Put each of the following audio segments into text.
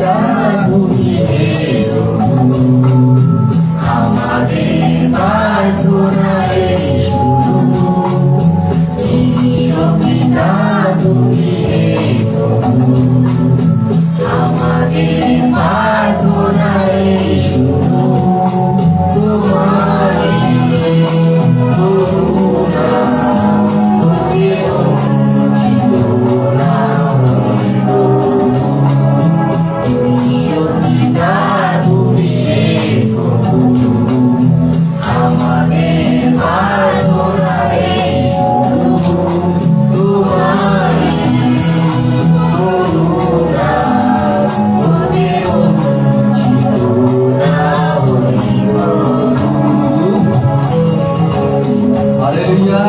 পিতা তুমি হে প্রভু, আমাদের প্রার্থনা শুনো। পিতা তুমি হে প্রভু, আমাদের প্রার্থনা শুনো। তোমার করুণা হতে বঞ্চিত না হইব। পিতা তুমি হে প্রভু, আমাদের প্রার্থনা শুনো। তোমার করুণা হতে বঞ্চিত না হইব। হালেলুয়া।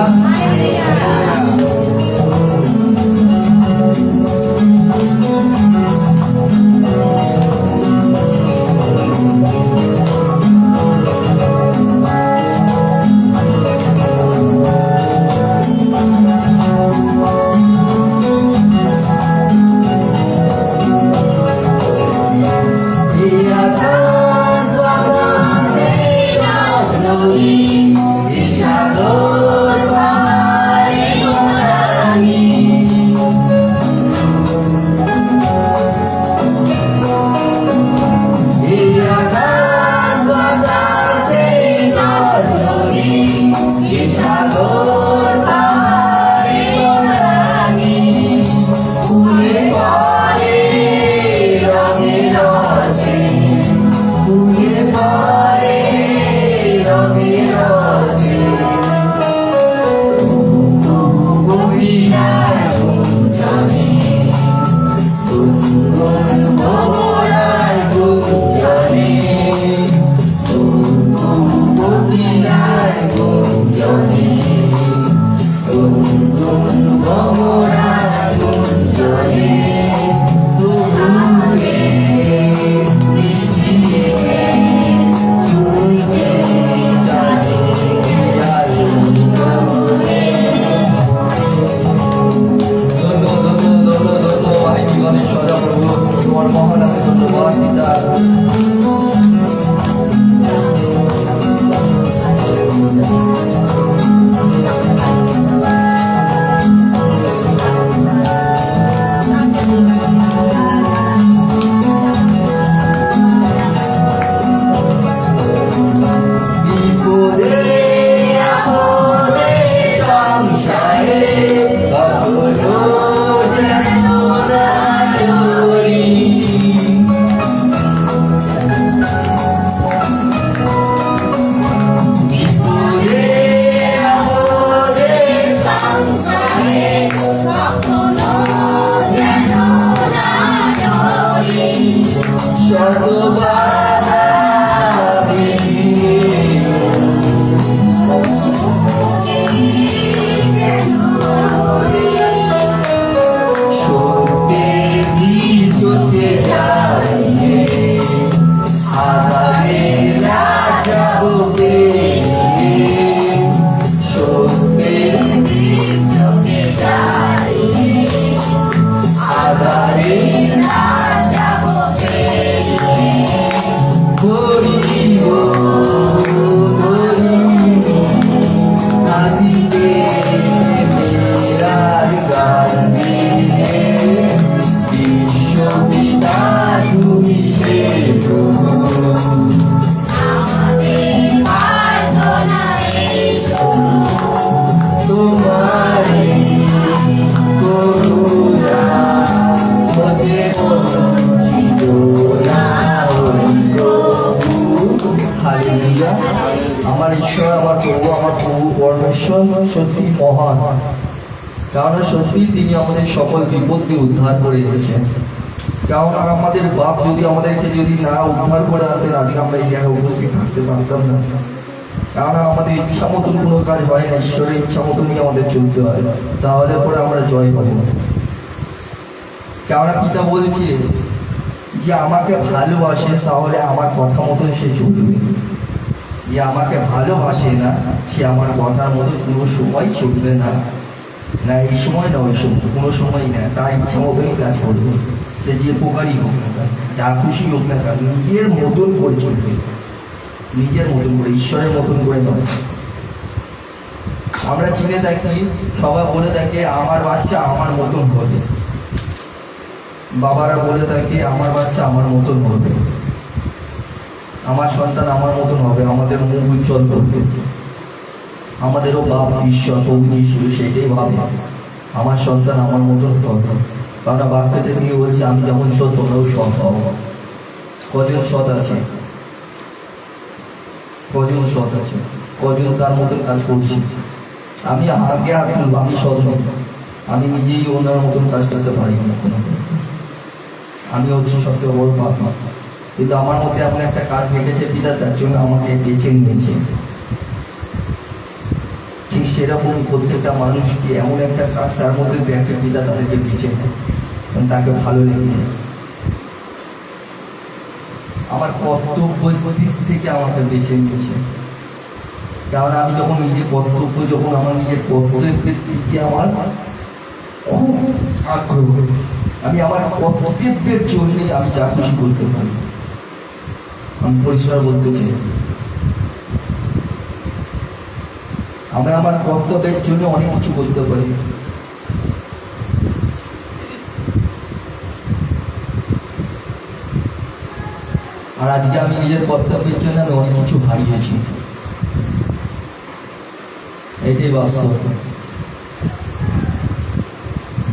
আমার ঈশ্বর, আমার প্রভু পরমেশ্বর সত্যি মহান। কারণ সত্যি তিনি আমাদের সকল বিপদকে উদ্ধার করে এসেছেন। কারণ আমাদের বাপ যদি আমাদেরকে যদি না উদ্ধার করে আনতেন, আজকে আমরা এই জায়গায় উপস্থিত থাকতে পারতাম না। কারণ আমাদের ইচ্ছা মতন কোনো কাজ হয় না, ঈশ্বরের ইচ্ছা মতনই আমাদের চলতে হয়, তাহলে পরে আমরা জয় পাবো। কারণ পিতা বলছে যে আমাকে ভালোবাসে তাহলে আমার কথা মতন সে চলবে, যে আমাকে ভালোবাসে না সে আমার কথার মতো কোনো সময় চলবে না, না এই সময় না ওই সময়, কোনো সময় না, তার ইচ্ছা মতনই কাজ করবে। সে যে প্রকারই হোক না কেন, যা খুশি হোক না কেন, নিজের মতন করে চলবে, নিজের মতন করে, ঈশ্বরের মতন করে নয়। আমরা চিনে থাকি, সবাই বলে থাকে আমার বাচ্চা আমার মতন হবে, বাবারা বলে থাকে আমার বাচ্চা আমার মতন হবে, আমার সন্তান আমার মতন হবে, আমাদের মুখ উজ্জ্বল করবে। আমাদেরও বাপ ঈশ্বর প্রভু যিশু সেটাই ভাবে, আমার সন্তান আমার মতন হবে। কারণ বাক্যতে দিয়ে বলছে আমি যেমন সৎ তোমরাও সৎ হও। কজন সৎ আছে? কজন সৎ আছে? কজন তার মতন কাজ করছি? আমি আগে হাত তুলব, আমি সৎ নই, আমি নিজেই ওনার মতন কাজ করতে পারি না, আমি হচ্ছে সবথেকে বড় পাপ। কিন্তু আমার মধ্যে এমন একটা কাজ দেখেছে পিতা, তার জন্য আমাকে বেছে নিয়েছে। ঠিক সেরকম প্রত্যেকটা মানুষকে এমন একটা কাজ তার মধ্যে দেখে পিতা তাদেরকে বেছে নেয়, কারণ তাকে ভালো লেগে। আমার কর্তব্য দিক থেকে আমাকে বেছে নিয়েছে, কারণ আমি যখন নিজের কর্তব্য, যখন আমার নিজের কর্তব্যের দিকে আমার খুব আগ্রহ, আমি আমার কর্তব্যের জন্যই আমি যা খুশি করতে পারি। আমি পরিষ্কার বলতে চাই, আমরা আমার কর্তব্যের জন্য অনেক কিছু করতে পারি। আর আজকে আমি নিজের কর্তব্যের জন্য আমি অনেক কিছু হারিয়েছি, এটাই বাস্তব।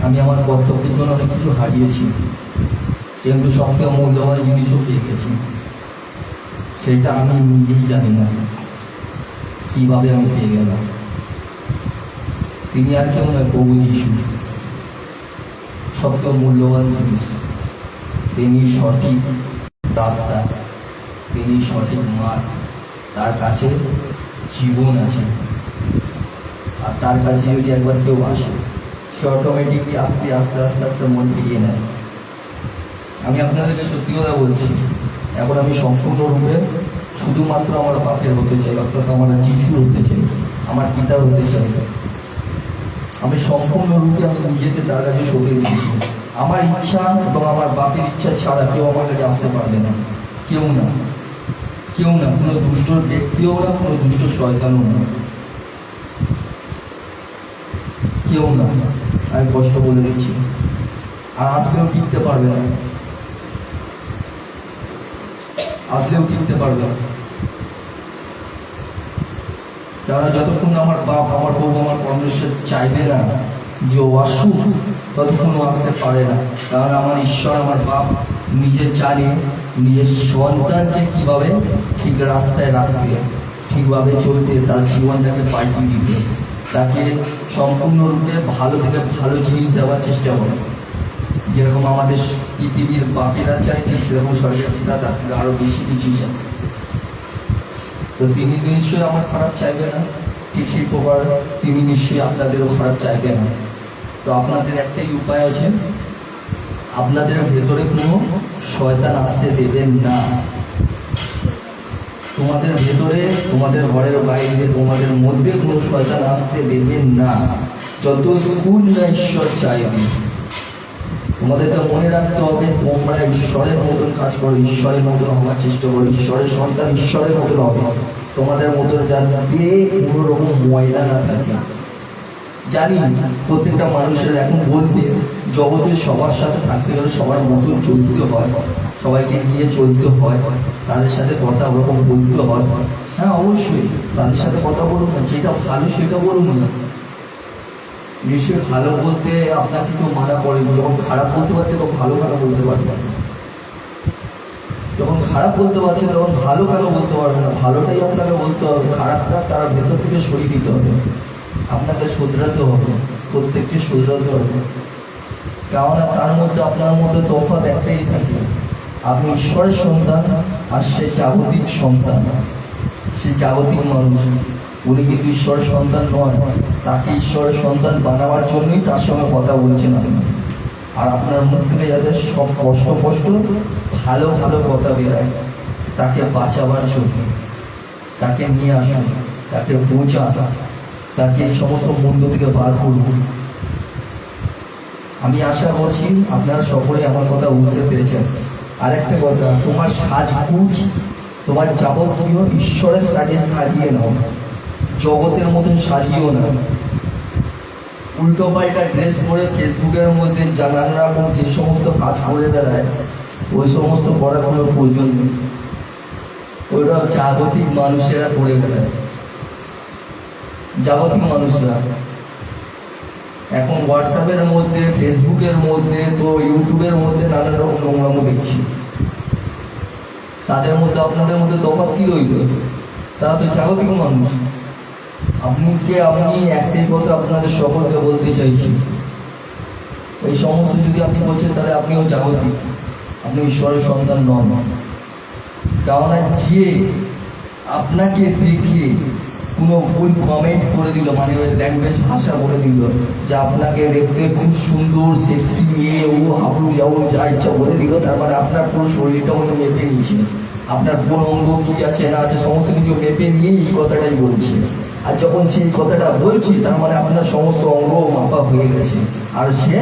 আমি আমার কর্তব্যের জন্য অনেক কিছু হারিয়েছি, কিন্তু সবথেকে মূল্যবান জিনিসও পেয়ে গেছি, সেটা আমি নিজেই জানি না কিভাবে আমি পেয়ে গেলাম। তিনি আর কেউ নয়, প্রভু যিশু। সবথেকে মূল্যবান জিনিস, তিনি সঠিক রাস্তা, তিনি সঠিক মার্গ, তার কাছে জীবন আছে। আর তার কাছে যদি একবার কেউ আসে, সে অটোমেটিকলি আস্তে আস্তে আস্তে আস্তে মন ফিরিয়ে নেয়। আমি আপনাদেরকে সত্যি কথা বলছি, এখন আমি সম্পূর্ণরূপে শুধুমাত্র আমার বাপের হতে চাই, অর্থাৎ আমার যিশুর হতে চাই, আমার পিতার হতে চাই। আমি সম্পূর্ণরূপে আমি নিজেকে তার কাছে সঁপে দিয়েছি। আমার ইচ্ছা এবং আমার বাপের ইচ্ছা ছাড়া কেউ আমার কাছে আসতে পারবে না, কেউ না, কেউ না, কোনো দুষ্ট ব্যক্তিও না, কোনো দুষ্ট শয়তানও না, কেউ না। আমি কষ্ট বলে দিচ্ছি, আর আসলেও টিকতে পারবে না, আসলেও টিকতে পারবে না। কেননা যতক্ষণ আমার বাপ, আমার প্রভু, আমার পরমেশ্বর চাইবে না যে ও আসুক, ততক্ষণ ও আসতে পারে না। কারণ আমার ঈশ্বর, আমার বাপ নিজে জানে নিজের সন্তানকে কিভাবে ঠিক রাস্তায় রাখবে, ঠিকভাবে চলতে, তার জীবনটাকে পাল্টিয়ে দিবে, তাকে সম্পূর্ণরূপে ভালো থেকে ভালো জিনিস দেওয়ার চেষ্টা করে। যেরকম আমাদের পৃথিবীর বাপেরা চায়, ঠিক সেরকম স্বর্গের পিতা তার থেকে আরও বেশি কিছু চায়। তো তিনি নিশ্চয়ই আমার খারাপ চাইবে না, ঠিক সেই প্রকার তিনি নিশ্চয়ই আপনাদেরও খারাপ চাইবে না। তো আপনাদের একটাই উপায় আছে, আপনাদের ভেতরে কোনো শয়তান আসতে দেবেন না। তোমাদের ভেতরে, তোমাদের ঘরের বাইরে, তোমাদের মধ্যে কোনো শয়তান আসতে দেবেন না, যতক্ষণ না ঈশ্বর চাইবে। তোমাদেরকে মনে রাখতে হবে, তোমরা ঈশ্বরের মতন কাজ করো, ঈশ্বরের মতন হওয়ার চেষ্টা করো, ঈশ্বরের সন্তান ঈশ্বরের মতন হবে। তোমাদের মতন যাতে কোনো রকম ময়লা না থাকে। জানি প্রত্যেকটা মানুষের এখন বলতে, জগতের সবার সাথে থাকতে গেলে সবার মতন চলতে হয়, সবাইকে নিয়ে চলতে হয়, তাদের সাথে কথা ওরকম বলতে হয়। হ্যাঁ অবশ্যই তাদের সাথে কথা বলুন না, যেটা ভালো সেটা বলুন না। নিশ্চয়ই ভালো বলতে আপনাকে কেউ মানা করে, যখন খারাপ বলতে পারছে তখন ভালো কেন বলতে পারবেন না? যখন খারাপ বলতে পারছে তখন ভালো কেন বলতে পারবেন না? ভালোটাই আপনাকে বলতে হবে, খারাপটা তার ভেতর থেকে সরিয়ে দিতে হবে, আপনাকে শুধরাতে হবে, প্রত্যেককে শুধরাতে হবে। কেননা তার মধ্যে আপনার মধ্যে তফাৎ একটাই থাকে, আপনি ঈশ্বরের সন্তান আর সে জাগতিক সন্তান, সে জাগতিক মানুষ। উনি কিন্তু ঈশ্বরের সন্তান নয়, তাকে ঈশ্বরের সন্তান বানাবার জন্যই তার সঙ্গে কথা বলছেন আপনি। আর আপনার মুখ থেকে যাতে সব কষ্ট ভালো ভালো কথা বেরোয়, তাকে বাঁচাবার জন্য, তাকে নিয়ে আসুন, তাকে বোঝা, তাকে এই সমস্ত মন্দ থেকে বার করুন। আমি আশা করছি আপনারা সকলে আমার কথা বুঝতে পেরেছেন। আর একটা কথা, তোমার সাজগুজ তোমার যাবতীয় ঈশ্বরের সাজে সাজিয়ে নাও, জগতের মতন সাজিয়েও না। উল্টো পাল্টা ড্রেস পরে ফেসবুকের মধ্যে নানান রকম যে সমস্ত কাজ করে বেড়ায়, ওই সমস্ত করার কোনো প্রয়োজন নেই। ওইটা জাগতিক মানুষেরা করে বেড়ায়, জাগতিক মানুষরা। এখন হোয়াটসঅ্যাপের মধ্যে, ফেসবুকের মধ্যে, তো ইউটিউবের মধ্যে নানান রকম নোংরামো দেখছি। তাদের মধ্যে আপনাদের মধ্যে তফাৎ কি রইল? তারা তো জাগতিক মানুষ। আপনি একটাই কথা আপনাদের সকলকে বলতে চাইছি, এই সমস্ত যদি আপনি করছেন তাহলে আপনিও জাগতিক, আপনি ঈশ্বরের সন্তান নন। কারণ যে আপনাকে দেখে কোনো ভুল কমেন্ট করে দিল, মানে ওই ল্যাঙ্গুয়েজ ভাষা বলে দিল যে আপনাকে দেখতে খুব সুন্দর সেক্সি মেয়ে, ও হাবু যাবো যা ইচ্ছা বলে দিল, তার মানে আপনার পুরো শরীরটা উনি মেপে নিয়েছে, আপনার কোন অঙ্গ কী আছে না আছে সমস্ত কিছু মেপে নিয়ে এই কথাটাই বলছে। আর যখন সেই কথাটা বলছি তার মানে আপনার সমস্ত অঙ্গ মাপা হয়ে গেছে, আর সে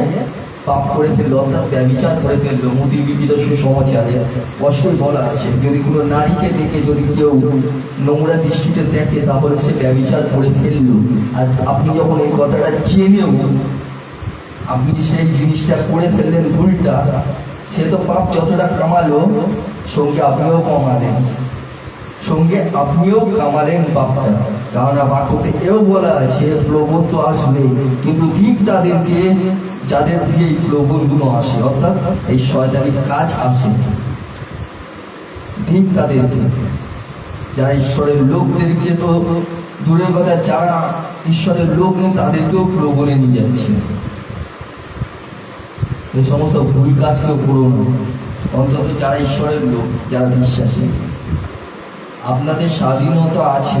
পাপ করে ফেললো, অর্থাৎ ব্যভিচার করে ফেললো। মতি বিবিধ সুসমাচারে স্পষ্টই বলা আছে, যদি কোনো নারীকে দেখে যদি কেউ নোংরা দৃষ্টিতে দেখে তাহলে সে ব্যভিচার করে ফেললো। আর আপনি যখন এই কথাটা জেনেও আপনি সেই জিনিসটা করে ফেললেন ভুলটা, সে তো পাপ যতটা কামালো সঙ্গে আপনিও কামালেন পাপটা। কারণ বাক্যতে এও বলা আছে প্রবণ তো আসবে, কিন্তু ঠিক তাদেরকে যাদের দিয়ে এই প্রবণগুলো আসে, অর্থাৎ এই শয়তানি কাজ আসে, ঠিক তাদেরকে। যারা ঈশ্বরের লোকদেরকে তো দূরের কথা, যারা ঈশ্বরের লোক নেই তাদেরকেও প্রবণে নিয়ে যাচ্ছে। এই সমস্ত ভুল কাজকেও করুন, অন্তত যারা ঈশ্বরের লোক, যারা বিশ্বাসী। আপনাদের স্বাধীনতা আছে,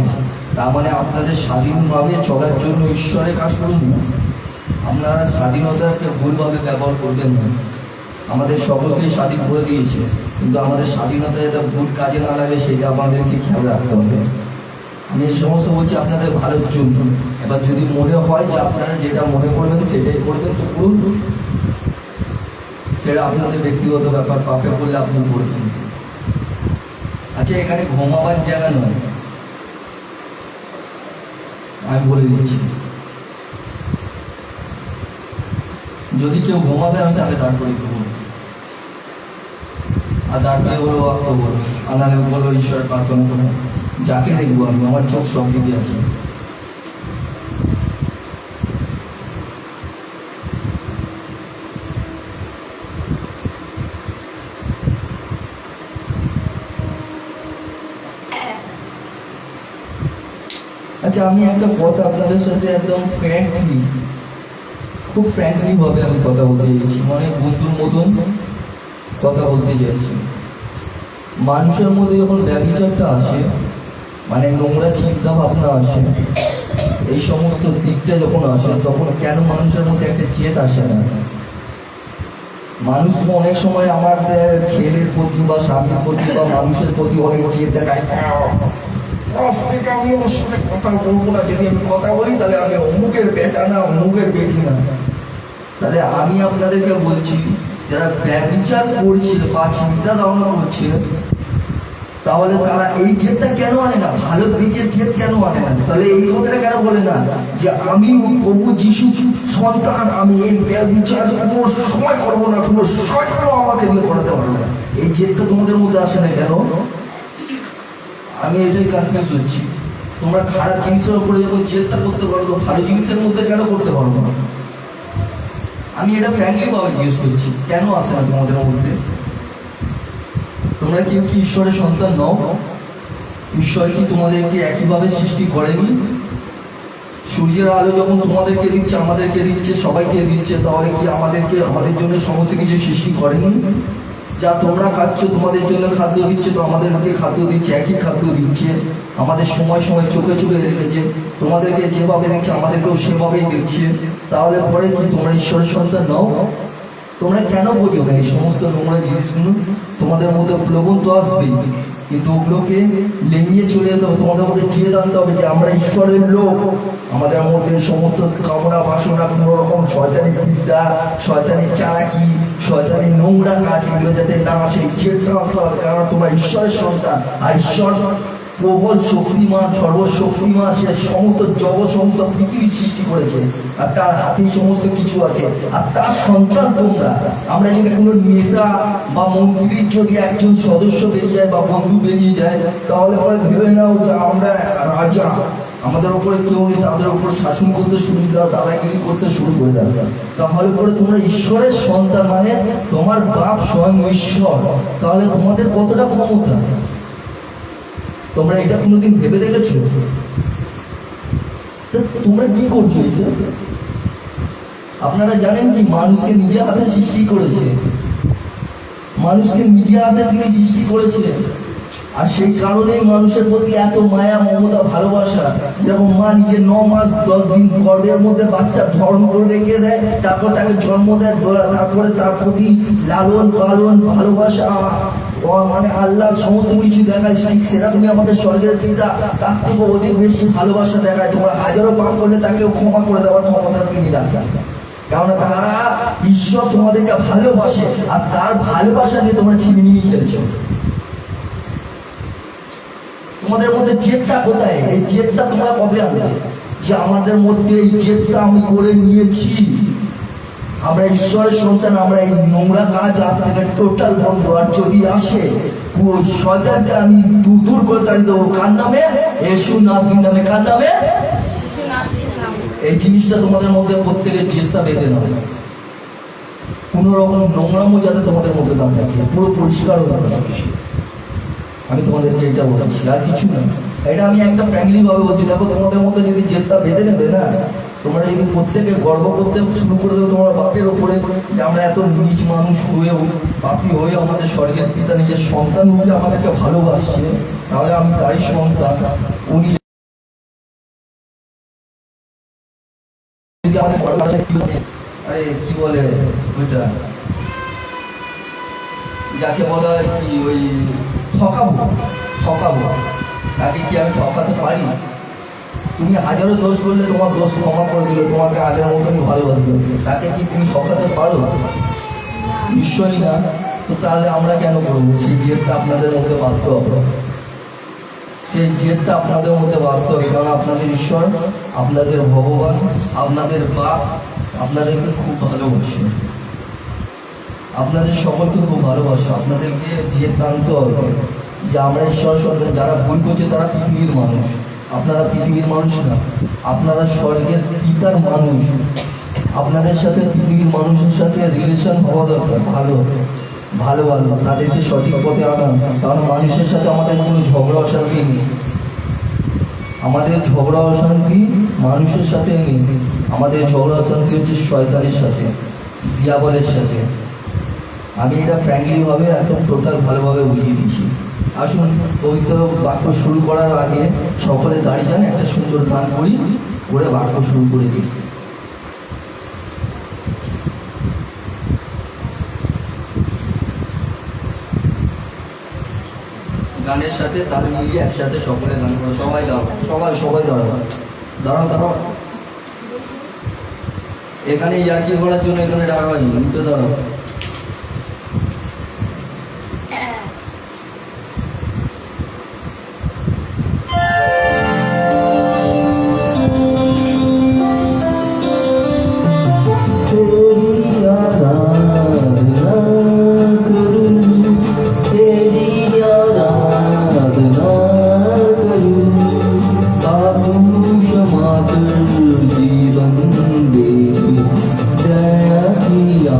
তার মানে আপনাদের স্বাধীনভাবে চলার জন্য ঈশ্বরের কাজ করুন না। আপনারা স্বাধীনতাকে ভুলভাবে ব্যবহার করবেন না। আমাদের সকলকেই স্বাধীন করে দিয়েছে, কিন্তু আমাদের স্বাধীনতা যাতে ভুল কাজে না লাগে সেটা আমাদেরকে খেয়াল রাখতে হবে। আমি এই সমস্ত বলছি আপনাদের ভালোর জন্য। এবার যদি মনে হয় যে আপনারা যেটা মনে করবেন সেটাই করবেন তো করুন, সেটা আপনাদের ব্যক্তিগত ব্যাপার। পাপে করলে আপনি করবেন। আচ্ছা, এখানে ঘুমাবার জায়গা নয়, আমি বলে দিচ্ছি। যদি কেউ ঘুমাবে আমি তাহলে তারপরে ঘুমো, আর তারপরে বলো আনালে বলো ঈশ্বর প্রার্থনা করো। যাকে দেখবো আমি, আমার চোখ সব দিকে আছে। আচ্ছা, আমি একটা কথা আপনাদের সাথে একদম খুব ফ্র্যাঙ্কলি ভাবে আমি কথা বলতে চাইছি, মানে বন্ধুর মতন কথা বলতে চাইছি। মানুষের মধ্যে যখন ব্যভিচারটা আসে, মানে নোংরা চিন্তা ভাবনা আসে, এই সমস্ত দিকটা যখন আসে, তখন কেন মানুষের মধ্যে একটা জেদ আসে না? মানুষ তো অনেক সময় আমাদের ছেলের প্রতি বা স্বামীর প্রতি বা মানুষের প্রতি অনেক জেদ দেখায়। আজ থেকে আমি ওর সাথে কথা বলবো না, যদি আমি কথা বলি তাহলে আমি অমুকের বেটা না, অমুকের বেটি না। তাহলে আমি আপনাদেরকে বলছি, যারা ব্যভিচার করছে বা চিন্তা ধারণা করছে, তাহলে তারা এই জেদটা কেন আনে না? ভালো দিকের জেদ কেন আনে না? তাহলে এই কথাটা কেন বলে না যে আমি প্রভু যিশু সন্তান, আমি এই ব্যভিচার কোনো সময় করবো না, কোনো শয়তানও আমাকে দিয়ে করাতে পারবো না? এই জেদটা তোমাদের মধ্যে আসে না কেন? আমি এটাই কনফিউজ হচ্ছি। তোমরা খারাপ জিনিসের উপরে যখন জেদটা করতে পারো, তো ভালো জিনিসের মধ্যে কেন করতে পারবো না? আমি এটা ফ্র্যাঙ্কলি ভাবে জিজ্ঞেস করছি, কেন আসে না তোমাদের মধ্যে? তোমরা কেউ কি ঈশ্বরের সন্তান নও? ঈশ্বর কি তোমাদেরকে একইভাবে সৃষ্টি করেনি? সূর্যের আলো যখন তোমাদেরকে দিচ্ছে, আমাদেরকে দিচ্ছে, সবাইকে দিচ্ছে, তাহলে কি আমাদের জন্য সমস্ত কিছু সৃষ্টি করেনি? যা তোমরা খাচ্ছ, তোমাদের জন্য খাদ্য দিচ্ছে, তো আমাদেরকে খাদ্য দিচ্ছে, একই খাদ্য দিচ্ছে। আমাদের সময় সময় চোখে চোখে রেখেছে, তোমাদেরকে যেভাবে দিচ্ছে আমাদেরকেও সেভাবেই দিচ্ছে। তাহলে পরে কি তোমরা ঈশ্বরের সন্তান নও? তোমরা কেন বোঝো না এই সমস্ত নোংরা জিনিসগুলো? তোমাদের মধ্যে প্রবণ তো আসবেই, কিন্তু ওগুলোকে লেঙিয়ে চলে যেতে হবে। তোমাদের মধ্যে চেয়ে জানতে হবে যে আমরা ঈশ্বরের লোক। আমাদের মধ্যে সমস্ত কামনা বাসনা, কোনো রকম শয়তানি বিদ্যা, শয়তানি চালাকি, শয়তানি নোংরা কাজ এগুলো যাতে না আসে, চেয়ে আনতে হবে। কারণ তোমরা ঈশ্বরের সন্তান, আর ঈশ্বর প্রবল শক্তিমান, সর্বশক্তিমান। সে সমস্ত জগৎ, সমস্ত পৃথিবী সৃষ্টি করেছে, আর তার হাতে সমস্ত কিছু আছে, আর তার সন্তান তোমরা। আমরা যদি কোনো নেতা বা মন্ত্রীর যদি একজন সদস্য বেরিয়ে যায় বা বন্ধু বেরিয়ে যায়, তাহলে পরে ভেবে নাও যে আমরা রাজা, আমাদের উপরে কেউ নেই, তাদের উপর শাসন করতে শুরু করে দাও, দাদাগিরি করতে শুরু করে দাও। তাহলে পরে তোমরা ঈশ্বরের সন্তান, মানে তোমার বাপ স্বয়ং ঈশ্বর। তাহলে তোমাদের কতটা ক্ষমতা, তোমরা এটা কোনোদিন ভেবে দেখেছো? তোমরা কি করছো এটা? আপনারা জানেন কি, মানুষকে নিজে হাতে সৃষ্টি করেছে, মানুষকে নিজে হাতে তিনি সৃষ্টি করেছে। আর সেই কারণেই মানুষের প্রতি এত মায়া, মমতা, ভালোবাসা। যেরকম মা নিজে 9 মাস 10 দিন গর্ভের মধ্যে বাচ্চা ধারণ করে রেখে দেয়, তারপর তাকে জন্ম দেয়, তারপরে তার প্রতি লালন পালন, ভালোবাসা, মানে আল্লাহ সমস্ত কিছু দেখায়। ঠিক সেরকমই আমাদের স্বর্গের পিতা তার থেকে অধিক বেশি ভালোবাসা দেখায়। তোমরা হাজারো পাপ করলে তাকে ক্ষমা করে দেওয়ার ক্ষমতা তিনি রাখেন। কারণ তারা ঈশ্বর তোমাদেরকে ভালোবাসে, আর তার ভালোবাসা নিয়ে তোমরা ছিনিমিনি খেলছো। তোমাদের মধ্যে জেদটা কোথায়? এই জেদটা তোমরা কবে আনবে যে আমাদের মধ্যে এই জেদটা আমি করে নিয়েছি, আমরা ঈশ্বরের সন্তান, আমরা এই নোংরা কাজ আজ থেকে টোটাল বন্ধ। আর যদি আসে শয়তানকে আমি দূর করে তাড়িয়ে দেবো। কার নামে? యేసు নাসির নামে। কার নামে? এই জিনিসটা তোমাদের মধ্যে প্রত্যেকের জেদটা বেঁধে নাও। কোনো রকম নোংরামো যাতে তোমাদের মধ্যে না থাকে, পুরো পরিষ্কার হয়ে থাকে। আমি তোমাদেরকে এটা বলছি, আর কিছু না। এটা আমি একটা ফ্র্যাঙ্কলি ভাবে বলছি। দেখো, তোমাদের মধ্যে যদি জেদটা বেঁধে নেবে না, তোমরা যদি প্রত্যেকে গর্ব করতে শুরু করে দেবো তোমার বাপের ওপরে, যে আমরা এত নিজ মানুষ হয়েও, পাপী হয়ে আমাদের স্বর্গের পিতা নিজের সন্তান বলে আমাদেরকে ভালোবাসছে, তাহলে আমি তাই সন্তান। উনি যদি আমাদের ভালোবাসা কি বলে ওইটা, যাকে বলা হয় কি, ওই ঠকাবো, তাকে কি আমি ঠকাতে পারি? তুমি হাজারো দোষ করলে তোমার দোষ ক্ষমা করে দিল, তোমাকে আগের মতনই ভালোবাসবে, তাকে কি তুমি ঠকাতে পারো? নিশ্চয়ই না। তো তাহলে আমরা কেন করবো? সেই জেদটা আপনাদের মধ্যে বাঁধতে হবে, সেই জেদটা আপনাদের মধ্যে বাঁধতে হবে। কারণ আপনাদের ঈশ্বর, আপনাদের ভগবান, আপনাদের বাপ আপনাদেরকে খুব ভালোবাসে, আপনাদের সকলকে খুব ভালোবাসে। আপনাদেরকে জেদ টানতে হবে যে আমরা ঈশ্বর সন্তান। যারা ভুল করছে তারা পৃথিবীর মানুষ, আপনারা পৃথিবীর মানুষ না, আপনারা স্বর্গের পিতার মানুষ। আপনাদের সাথে পৃথিবীর মানুষের সাথে রিলেশন হওয়া দরকার, ভালো ভালো ভালো তাদেরকে সঠিক পথে আনা। কারণ মানুষের সাথে আমাদের কোনো ঝগড়া অশান্তি নেই, আমাদের ঝগড়া অশান্তি মানুষের সাথে নেই। আমাদের ঝগড়া অশান্তি হচ্ছে শয়তানের সাথে, দিয়াবলের সাথে। আমি এটা ফ্র্যাঙ্কলিভাবে একদম টোটাল ভালোভাবে বুঝিয়ে দিচ্ছি। আসুন, পবিত্র বাক্য শুরু করার আগে সকলে দাঁড়িয়ে যান, একটা সুন্দর গান করি, করে বাক্য শুরু করে দিই। গানের সাথে তাল মিলিয়ে একসাথে সকলে গান করো। সবাই দাঁড়াও, সবাই দাঁড়াও। এখানে ইয়ার্কি করার জন্য এখানে ডাকা হয়নি, উঠে দাঁড়াও। जीवन दे दया किया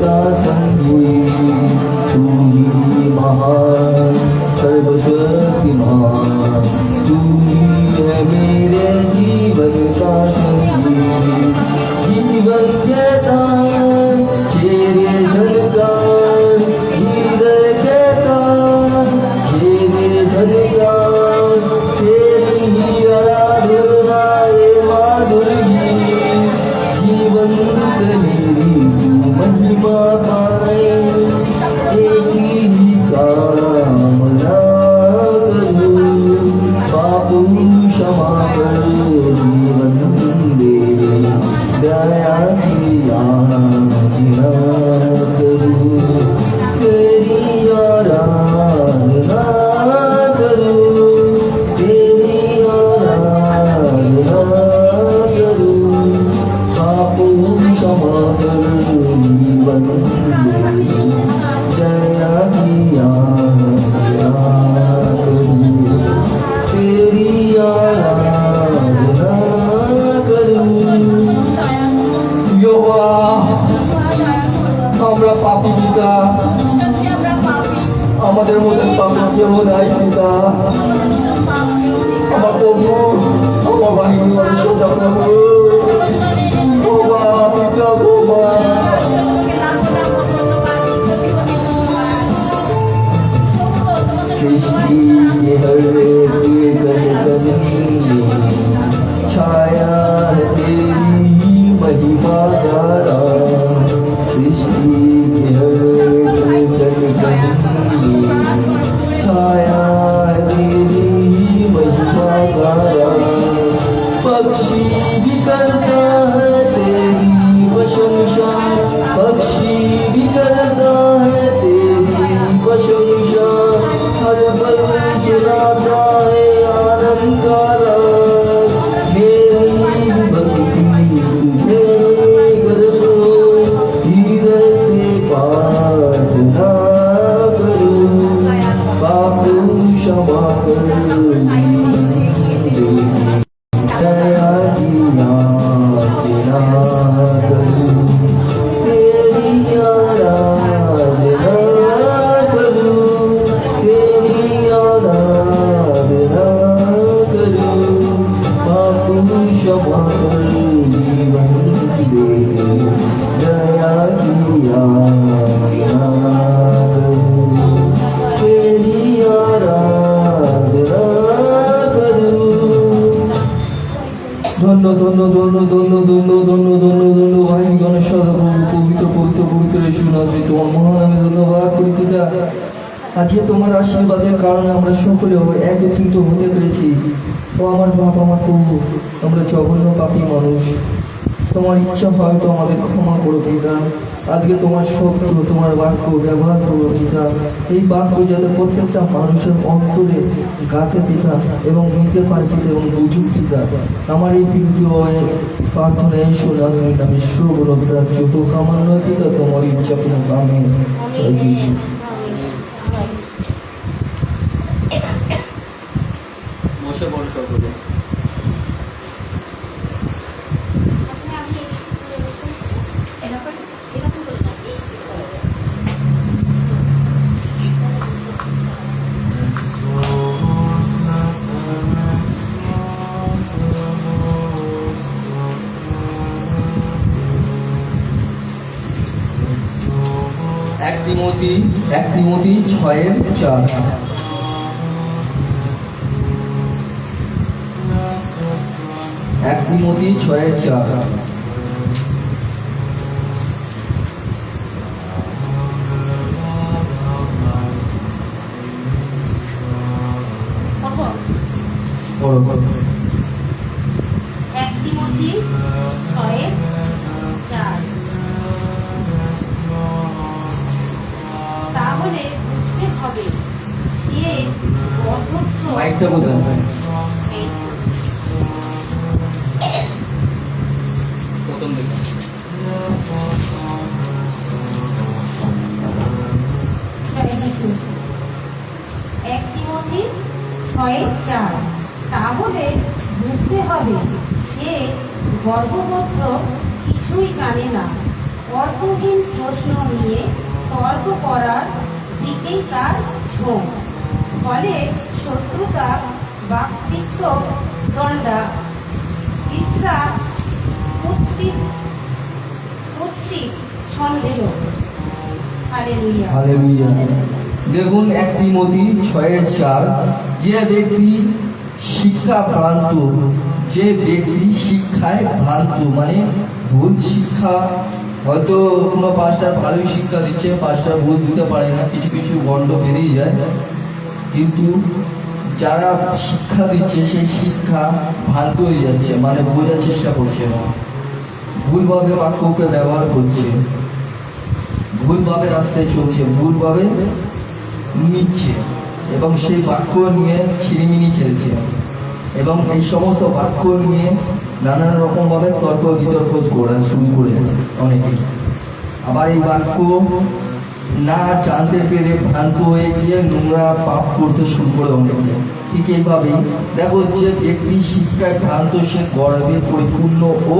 का संगी तू ही महान सर्वशक्तिमान तू ही है मेरे जीवन का संगी जीवन के तार तेरे झलकार हृदय के तार तेरे झलकार तेरी ही आराधना ए माधुरी जीवन से मेरी तू महिमा पाए एक ही कामना करूं पापू क्षमा कर जीवन दे दया की याचना करूं तेरी आराधना करूं तेरी आराधना करूं पापू क्षमा कर जीवन दे दया की याचना करूं तेरी आराधना करूं यहोवा আমরা পাপী পিতা আমাদের মধ্যে পাপী কেউ নাই পিতা আমার প্রভু আমার বাহিনী সোজা প্রভু ও বা পিতা ও বা सृष्टि के हर कण में छाया है तेरी ही महिमा धारा सृष्टि के हर कण में छाया है तेरी ही महिमा धारा पक्षी भी करता है तेरी प्रशंसा पक्षी भी करता है तेरी प्रशंसा हर पल चलाता है आनंद का रंग मेरी भक्ति तुझे करो धीरे से प्रार्थना करूं पाप क्षमा कर दया की याचना करूं तेरी आराधना करूं तेरी आराधना करूं पाप क्षमा कर जीवन दे दया की याचना करूं तेरी आराधना करूं ধন্য ধন্য ধন্য ধন্য ধন্য ধন্য ধন্য ধন্য ভাই গণেশ পবিত্র পবিত্র পবিত্র শুনাছি তোমার মহানামে ধন্যবাদ করি পিতা আজকে তোমার আশীর্বাদের কারণে আমরা সকলে একত্রিত হতে পেরেছি ও আমার বাপ আমার প্রভু আমরা জঘন্য পাপী মানুষ তোমার ইচ্ছা হয়তো আমাদের ক্ষমা করো পিতা আজকে তোমার সত্য তোমার বাক্য ব্যবহার করো পিতা এই বাক্য যাতে প্রত্যেকটা মানুষের অন্তরে গাতে পিতা এবং নিতে পারে পিতা এবং বুঝুক পিতা আমার এই ভিডিও প্রার্থনায় শোনা আমি সর্বরক্ষার যত কামান্য পিতা তোমার ইচ্ছা কোনো কামে বসে পড়ো সকলে এক তিমোথী 6:4 এক তিমোথী 6:4 এক তিমোথী 6:4 তাহলে বুঝতে হবে সে অধ্যক্ষ মাইকটা বোঝান প্রথম দিকে এক তিমোথী 6:4 তাহলে বুঝতে হবে সে গর্ভবদ্ধ কিছুই জানে না অর্থহীন প্রশ্ন দিকেই তার ঝোঁক। ফলে শত্রুতা, বাকপিত্ত, দণ্ডা, ঈর্ষা, কুৎসিত সন্দেহ। হালেলুয়া। হালেলুয়া। দেখুন 1 তিমোথী 6:4, যে ব্যক্তি শিক্ষায় ভ্রান্ত, মানে ভুল শিক্ষা, হয়তো কোনো পাস্টার ভালোই শিক্ষা দিচ্ছে, পাস্টার ভুল দিতে পারে না, কিছু কিছু গণ্ড বেরিয়ে যায়, কিন্তু যারা শিক্ষা দিচ্ছে সেই শিক্ষা ভ্রান্ত হয়ে যাচ্ছে, মানে বোঝার চেষ্টা করছে না, ভুলভাবে বাক্যকে ব্যবহার করছে, ভুলভাবে রাস্তায় চলছে, ভুলভাবে নিচ্ছে এবং সেই বাক্য নিয়ে ছিনিমিনি খেলছে এবং এই সমস্ত বাক্য নিয়ে নানান রকমভাবে তর্ক বিতর্ক করা শুরু করে অনেকে। আবার এই বাক্য না জানতে পেরে ভ্রান্ত হয়ে গিয়ে নোংরা পাপ করতে শুরু করে অনেকে। ঠিক এইভাবেই দেখো, যে ব্যক্তি শিক্ষায় ভ্রান্ত সে গর্বে পরিপূর্ণ ও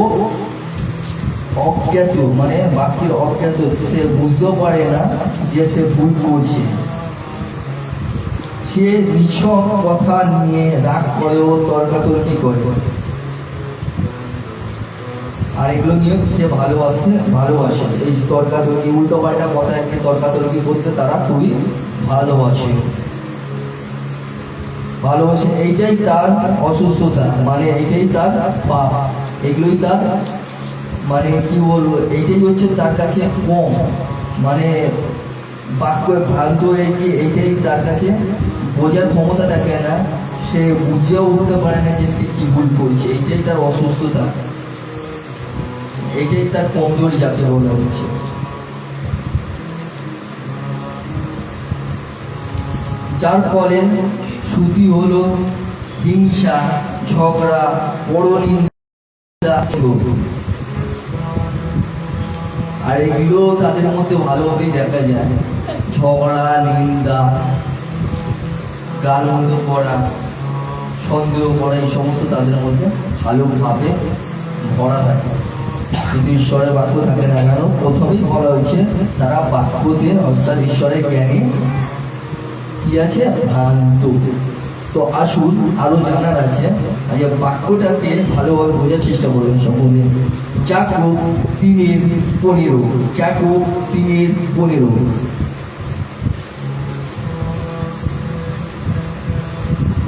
অজ্ঞাত, মানে বাক্যের অজ্ঞাত, সে বুঝতেও পারে না যে সে ভুল করছে, সে নিছক কথা নিয়ে রাগ করে ও তর্কাতর্কি করে, আর এগুলো নিয়ে সে ভালোবাসে এই তর্কাতর্কি, উল্টো পাল্টা কথা নিয়ে তর্কাতর্কি করতে তারা খুবই ভালোবাসে। এইটাই তার অসুস্থতা, মানে এইটাই তার পাপ, এগুলোই তার, মানে কি বলবো, এইটাই হচ্ছে তার কাছে কম, মানে বাক্য ভ্রান্ত হয়ে গিয়ে এইটাই তার কাছে বোঝার ক্ষমতা থাকে না, সে বুঝেও উঠতে পারে না যে সে কি ভুল করছে, এইটাই তার অসুস্থতা, এইটাই তার কমজোরি যাকে বলা হচ্ছে। যার ফলে শ্রুতি হলো হিংসা, ঝগড়া, পরনিন্দা, আর এগুলো তাদের মধ্যে ভালোভাবেই দেখা যায়। ঝগড়া, নিন্দা, গালমন্দ করা, সন্দেহ করা, এই সমস্ত তাদের মধ্যে ভালোভাবে ভরা থাকে, কিন্তু ঈশ্বরের বাক্য থাকে না কেন? প্রথমেই বলা হয়েছে তারা বাক্যতে, অর্থাৎ ঈশ্বরের জ্ঞানে কি আছে? ভ্রান্ত। তো আসুন আরো জানার আছে, যে বাক্যটাকে ভালোভাবে বোঝার চেষ্টা করবেন সকলে। যাকোব 3:15, যাকোব 3:15।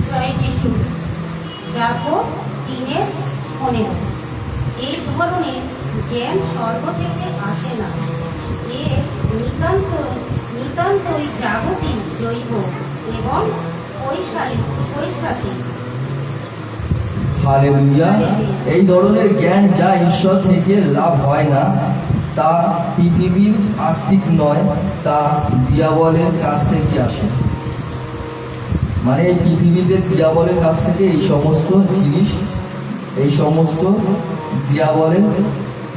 জয় যিশু। যাকোব 3:15। এই ধরনের জ্ঞান স্বর্গ থেকে আসে না, এ নিতান্তই জাগতিক, জৈব এবং পৈশাচিক। হালেলুয়া। এই ধরনের জ্ঞান যা ঈশ্বর থেকে লাভ হয় না, তা পৃথিবীর আত্মিক নয়, তা দিয়াবলের কাছ থেকে আসে। মানে এই পৃথিবীতে দিয়াবলের কাছ থেকে এই সমস্ত জিনিস, এই সমস্ত দিয়াবলের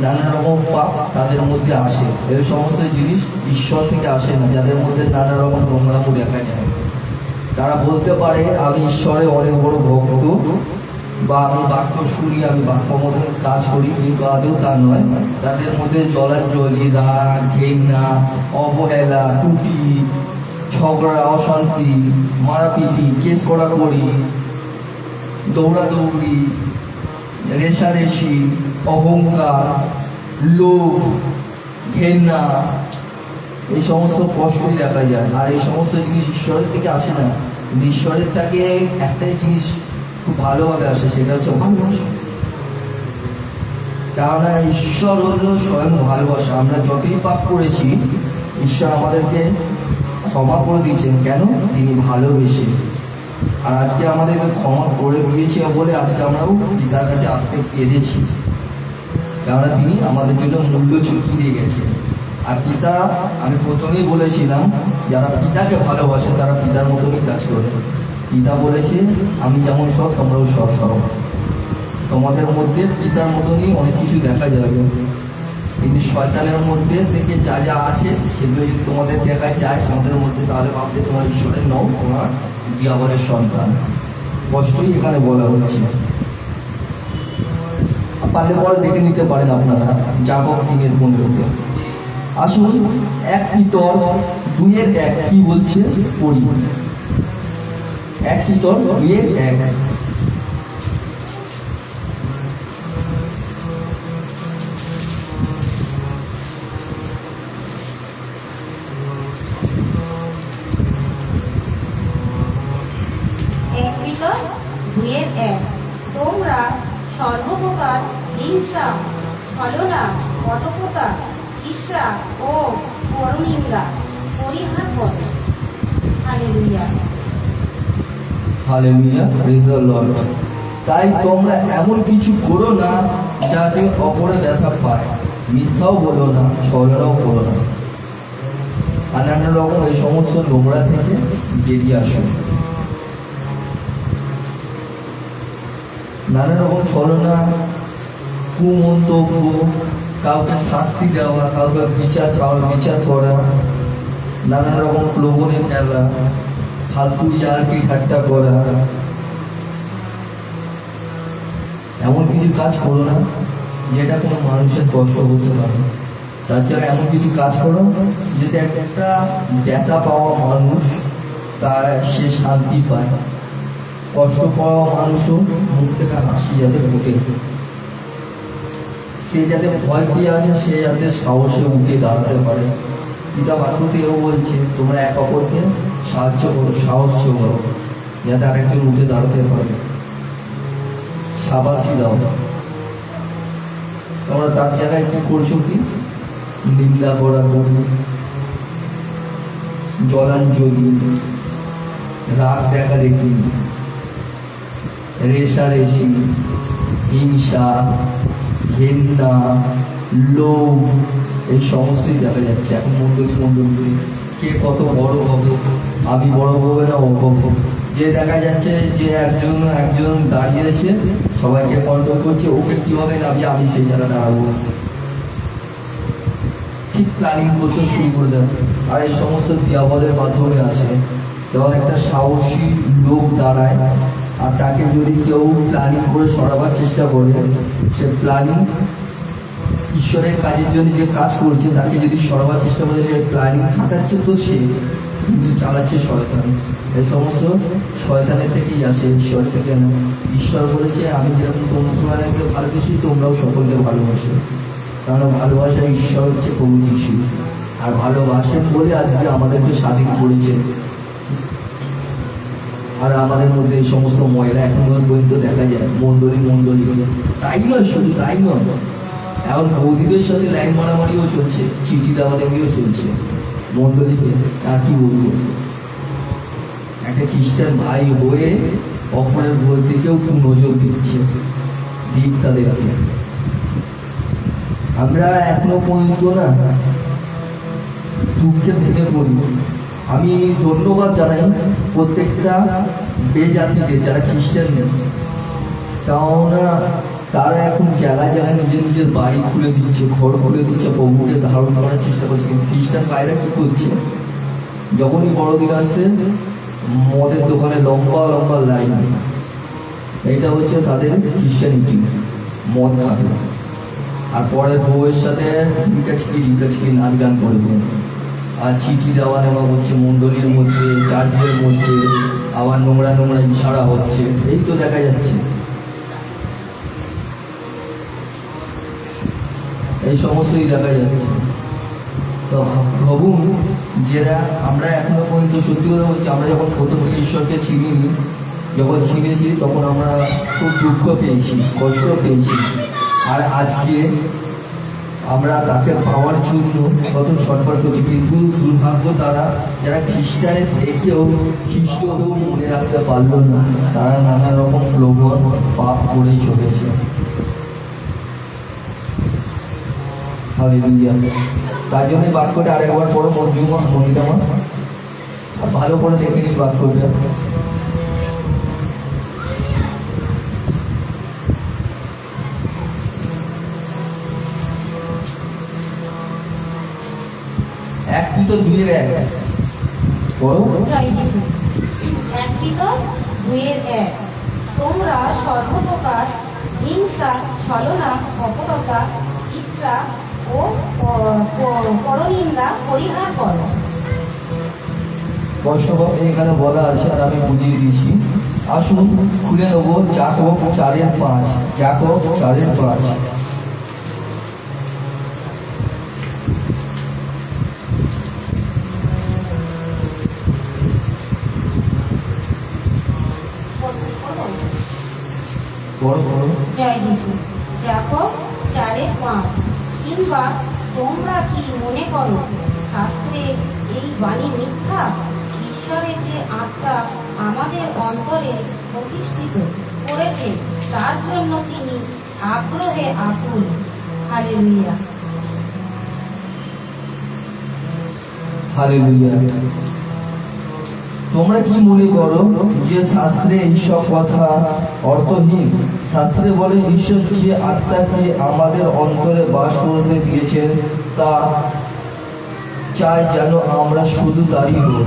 নানা রকম পাপ তাদের মধ্যে আসে। এই সমস্ত জিনিস ঈশ্বর থেকে আসে না, যাদের মধ্যে নানা রকম নোংরামো দেখা যায়। তারা বলতে পারে আমি ঈশ্বরের অনেক বড় ভক্ত, বা আমি বাক্য শুনি, আমি বাক্য মতন কাজ করি, কিন্তু আদৌ তা নয়। তাদের মধ্যে জলাঞ্জলি, রাগ, ঘৃণা, অবহেলা, টুটি, ঝগড়া, অশান্তি, মারাপিটি, কেস কড়াকড়ি, দৌড়াদৌড়ি, রেশারেশি, অহংকার, লোভ, ঘৃণা, এই সমস্ত কষ্টই দেখা যায়। আর এই সমস্ত জিনিস ঈশ্বরের থেকে আসে না, কিন্তু ঈশ্বরের থেকে একটাই জিনিস খুব ভালোভাবে আসে, সেটা হচ্ছে ভালোবাসা। কেননা ঈশ্বর হলো স্বয়ং ভালোবাসা। আমরা যতই পাপ করেছি, ঈশ্বর আমাদেরকে ক্ষমা করে দিয়েছেন। কেন? তিনি ভালোবেসে। আর আজকে আমাদেরকে ক্ষমা করে দিয়েছে বলে আজকে আমরাও পিতার কাছে আসতে পেরেছি, কেননা তিনি আমাদের জন্য মূল্য চুকিয়ে দিয়ে গেছেন। আর পিতা, আমি প্রথমেই বলেছিলাম, যারা পিতাকে ভালোবাসে তারা পিতার মতনই কাজ করে। পিতা বলেছে আমি যেমন সৎ তোমরাও সৎ হও। তোমাদের মধ্যে পিতার মতনই অনেক কিছু দেখা যাবে, কিন্তু শয়তানের মধ্যে থেকে যা যা আছে সেগুলো যদি তোমাদের দেখা যায় আমাদের মধ্যে, তাহলে ভাবতে তোমার ঈশ্বরের নও, তোমার দিয়াবলের সন্তান। কষ্টই এখানে বলা হচ্ছে। পারলে পরে দেখে নিতে পারেন আপনারা, যাকোব 3:15। আসুন এক পিতর 2:1 কি বলছে পড়ি। এক পিতর 2:1। এক পিতর 2:1 তোমরা সর্বপ্রকার হিংসা, ছলনা, কটকতা, ঈর্ষা ও পরনিন্দা পরিহার করো। Hallelujah. Hallelujah, praise the lord. তাই তোমরা এমন কিছু করো না যাতে অপরে ব্যথা পায়, মিথ্যাও বলো না, ছলনাও করো না, আর নানা রকম এই সমস্ত নোংরা থেকে বেরিয়ে আসো। নানা রকম ছলনা, কুমন্তব্য, কাউকে শাস্তি দেওয়া, কাউকে বিচার করা, নানা রকম প্রলোভনে ফেলা, ফালতু ইয়ার্কি ঠাট্টা করা, এমন কিছু কাজ করো না যেটা কোনো মানুষের কষ্ট হতে পারে। তার জায়গায় এমন কিছু কাজ করো যাতে একটা ব্যথা পাওয়া মানুষ সে শান্তি পায়, কষ্ট পাওয়া মানুষও মুখ থেকে হাসি যাতে ফুটে, সে যাতে ভয় পেয়ে আছে সে যাতে সাহসে উঠে দাঁড়াতে পারে। পিতা বাক্যতে এও বলছে তোমরা এক অপরকে সাহায্য করো, সাহস করো, যাতে আরেকজন উঠে দাঁড়াতে পারে, শাবাশি দাও। তোমরা তার জায়গায় কি করছো? কি নিন্দা করা করি, জলাঞ্জলি, রাগ দেখা দেখি, রেষারেষি, হিংসা, ঘেন্না, লোভ, এই সমস্তই দেখা যাচ্ছে এখন মণ্ডলী। কে কত বড় হবে, আমি বড় হবে না ও হবে, যে দেখা যাচ্ছে যে একজন দাঁড়িয়েছে সবাইকে কন্ট্রোল করছে, ওকে কিভাবে নাবি আমি সেই জায়গায় দাঁড়াবো, ঠিক প্ল্যানিং করতে শুরু করে দেয়। আর এই সমস্ত দিয়াবলের মাধ্যমে আসে যখন একটা সাহসী লোক দাঁড়ায় আর তাকে যদি কেউ প্ল্যানিং করে সরাবার চেষ্টা করে, সে প্ল্যানিং ঈশ্বরের কাজের জন্য যে কাজ করছে তাকে যদি সরাবার চেষ্টা করে, সে প্ল্যানিং খাটাচ্ছে তো সে কিন্তু চালাচ্ছে শয়তান। এই সমস্ত শয়তানের থেকেই আসে, ঈশ্বর থেকে না। ঈশ্বর বলেছে আমি যেরকম তোমাদেরকে ভালোবাসি তোমরাও সকলকে ভালোবাসো, কারণ ভালোবাসা ঈশ্বর হচ্ছে প্রভু যিশু, আর ভালোবাসেন বলে আজকে আমাদেরকে স্বাধীন করেছে। আর আমাদের মধ্যে এই সমস্ত ময়লা এখন পর্যন্ত দেখা যায় মণ্ডলী। তাই নয়, শুধু তাই নয়, এখন বৌদিদের সাথে লাইন মারামারিও চলছে, চিঠি দেওয়াদেওয়িও চলছে মণ্ডলীকে। আর কি বলবো, একটা খ্রিস্টান ভাই হয়ে অপরের ভোর দিকেও নজর দিচ্ছে, দিক তাদের। আমরা এখনো পর্যন্ত না দুঃখে ভেঙে পড়ি। আমি ধন্যবাদ জানাই প্রত্যেকটা বেজাতিকে যারা খ্রিস্টান নেই, কেননা তারা এখন জায়গায় জায়গায় নিজের বাড়ি খুলে দিচ্ছে, ঘর খুলে দিচ্ছে, প্রভুকে ধারণ করার চেষ্টা করছে। কিন্তু খ্রিস্টান ভাইরা কী করছে, যখনই বড়দিন আসছে মদের দোকানে লম্বা লাইন, এইটা হচ্ছে তাদের খ্রিস্টানিটি, মদ খাবে আর পরের বউয়ের সাথে রিকাছিকি নাচ গান করবে, আর চিঠি দেওয়া নেওয়া হচ্ছে মণ্ডলীর মধ্যে, চার্চের মধ্যে, আবার নোংরা ইশারা হচ্ছে, এই তো দেখা যাচ্ছে। এই সমস্তই দেখা যাচ্ছে। তো ভাবুন, যেটা আমরা এখনো পর্যন্ত সত্যি কথা বলছি, আমরা যখন প্রথম থেকে ঈশ্বরকে চিনিনি, যখন চিনেছি তখন আমরা খুব দুঃখ পেয়েছি, কষ্ট পেয়েছি, আর আজকে আমরা তাকে পাওয়ার জন্য কত ছটফট করছি। কিন্তু দুর্ভাগ্য তারা যারা খ্রিস্টানের থেকেও খ্রিস্টকেও মনে রাখতে পারলো না, তারা নানা রকম প্রলোভন পাপ করেই চলেছে। হালেলুয়া। তার জন্য বাক্যটা আরেকবার পড়ো মহিলামা, ভালো করে দেখে নিন বাক্যটা। এক পিতর 2:1 পড়ো। এক পিতর 2:1 তোমরা সর্বপ্রকার হিংসা, ছলনা, কপটতা, ঈর্ষা ও পরনিন্দা পরিহার করো। স্পষ্টভাবে এখানে বলা আছে আর আমি বুঝিয়ে দিয়েছি। আসুন খুলে নেবো যাকব 4:5। যাকব 4:5। বড় বড় জয় যিশু। যাকব 4:5। কিংবা তোমরা কি মনে করো শাস্ত্রে এই বাণী মিথ্যা? ঈশ্বরের যে আত্মা আমাদের অন্তরে প্রতিষ্ঠিত করেছে তার জন্য তিনি আগ্রহে আকুল। হালেলুয়া। হালেলুয়া। তোমরা কি মনে করো যে শাস্ত্রে এইসব কথা অর্থহীন? শাস্ত্রে বলে ঈশ্বর যে আত্মাকে আমাদের অন্তরে বাস করতে দিয়েছেন তা চায় যেন আমরা শুধু তারই হই।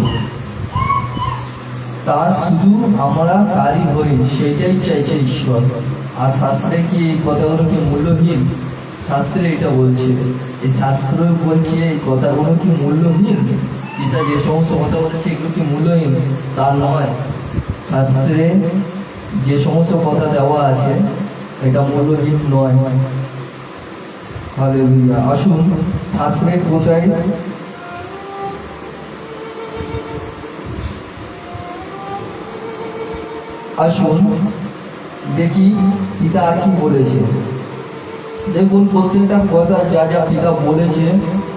তা শুধু আমরা তারই হই, সেটাই চাইছে ঈশ্বর। আর শাস্ত্রে কি এই কথাগুলো কি মূল্যহীন? শাস্ত্রে এটা বলছে, এই শাস্ত্র বলছে এই কথাগুলো কি মূল্যহীন? পিতা যে সমস্ত কথা বলেছে এগুলো কি মূল্যহীন? তা নয়। শাস্ত্রে যে সমস্ত কথা দেওয়া আছে এটা মূল্যহীন নয়। হালেলুয়া। আসুন শাস্ত্রের কোথায় আসুন দেখি পিতা আর কি বলেছে। দেখুন প্রত্যেকটা কথা যা যা পিতা বলেছে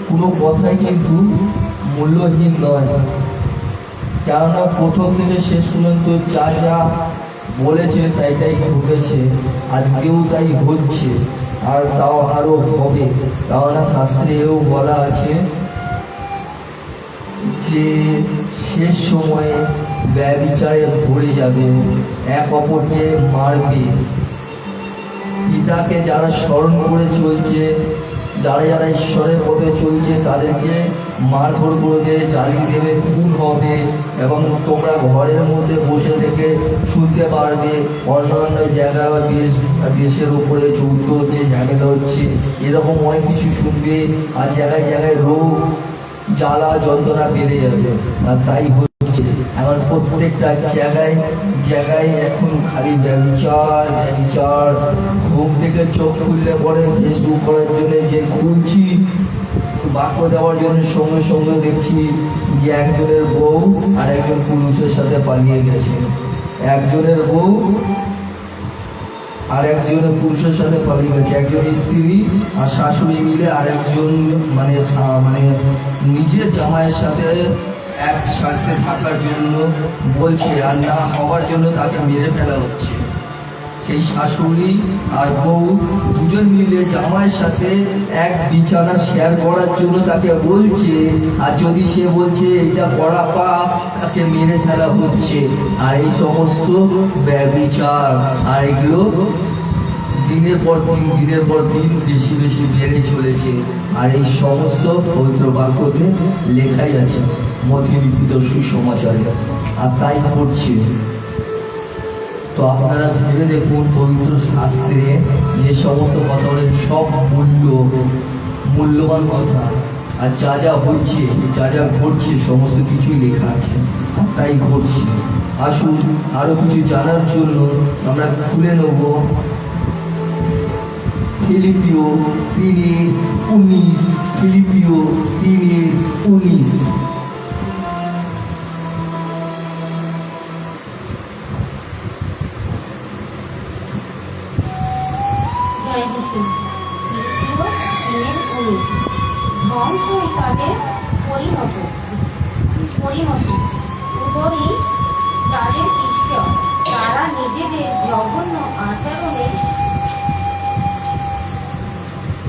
কোনো কথাই কিন্তু মূল্যহীন নয়। কেননা প্রথম থেকে শেষ পর্যন্ত যা যা বলেছে তাই তাই ঘটেছে, আজকেও তাই হচ্ছে, আর তাও আরও হবে। কেননা শাস্ত্রেও বলা আছে যে শেষ সময়ে ব্যভিচারে ভরে যাবে, এক অপরকে মারবে। পিতাকে যারা স্মরণ করে চলছে, যারা যারা ঈশ্বরের পথে চলছে তাদেরকে মারধর করবে, জ্বালিয়ে দেবে, খুন হবে। এবং তোমরা ঘরের মধ্যে বসে থেকে শুনতে পারবে অন্য অন্য জায়গায় দেশের উপরে যুদ্ধ হচ্ছে, ঝামেলা হচ্ছে, এরকম অনেক কিছু শুনবে। আর জায়গায় জায়গায় রোগ জ্বালা যন্ত্রণা বেড়ে যাবে। আর তাই হচ্ছে এখন প্রত্যেকটা জায়গায় জায়গায় এখন খালি ব্যবচার ব্যবচার। ঘুম থেকে চোখ খুললে পরে ফেসবুক করার জন্য যে খুলছি, বাক্য দেওয়ার জন্য সঙ্গে সঙ্গে দেখছি যে একজনের বউ আর একজন পুরুষের সাথে পালিয়ে গেছে, একজনের বউ আর একজন পুরুষের সাথে পালিয়ে গেছে, একজন স্ত্রী আর শাশুড়ি মিলে আর একজন মানে নিজের জামাইয়ের সাথে একসাথে থাকার জন্য বলছে, আর না হওয়ার জন্য তাকে মেরে ফেলা হচ্ছে। সেই শাশুড়ি আর বউ দুজন মিলে জামাইয়ের সাথে এক বিছানা শেয়ার করার জন্য তাকে বলছে, আর যদি সে বলছে এটা করা পাপ, তাকে মেরে ফেলা হচ্ছে। আর এই সমস্ত ব্যভিচার আর এগুলো দিনের পর দিন বেশি বেশি বেড়ে চলেছে। আর এই সমস্ত পবিত্র বাক্যতে লেখাই আছে, মথিলিখিত সুসমাচারে, আর তাই করছে। তো আপনারা ভেবে দেখুন পবিত্র শাস্ত্রে যে সমস্ত কথা বলে সব মূল্যবান কথা, আর যা যা হচ্ছে যা যা ঘটছে সমস্ত কিছুই লেখা আছে, আর তাই ঘটছে। আসুন আরো কিছু জানার জন্য আমরা খুলে নেব ফিলিপিও 3:19। ফিলিপিও 3:19। ধ্বংসই তাদের পরিণতি, উদরই তাদের ঈশ্বর। তারা নিজেদের জঘন্য আচরণে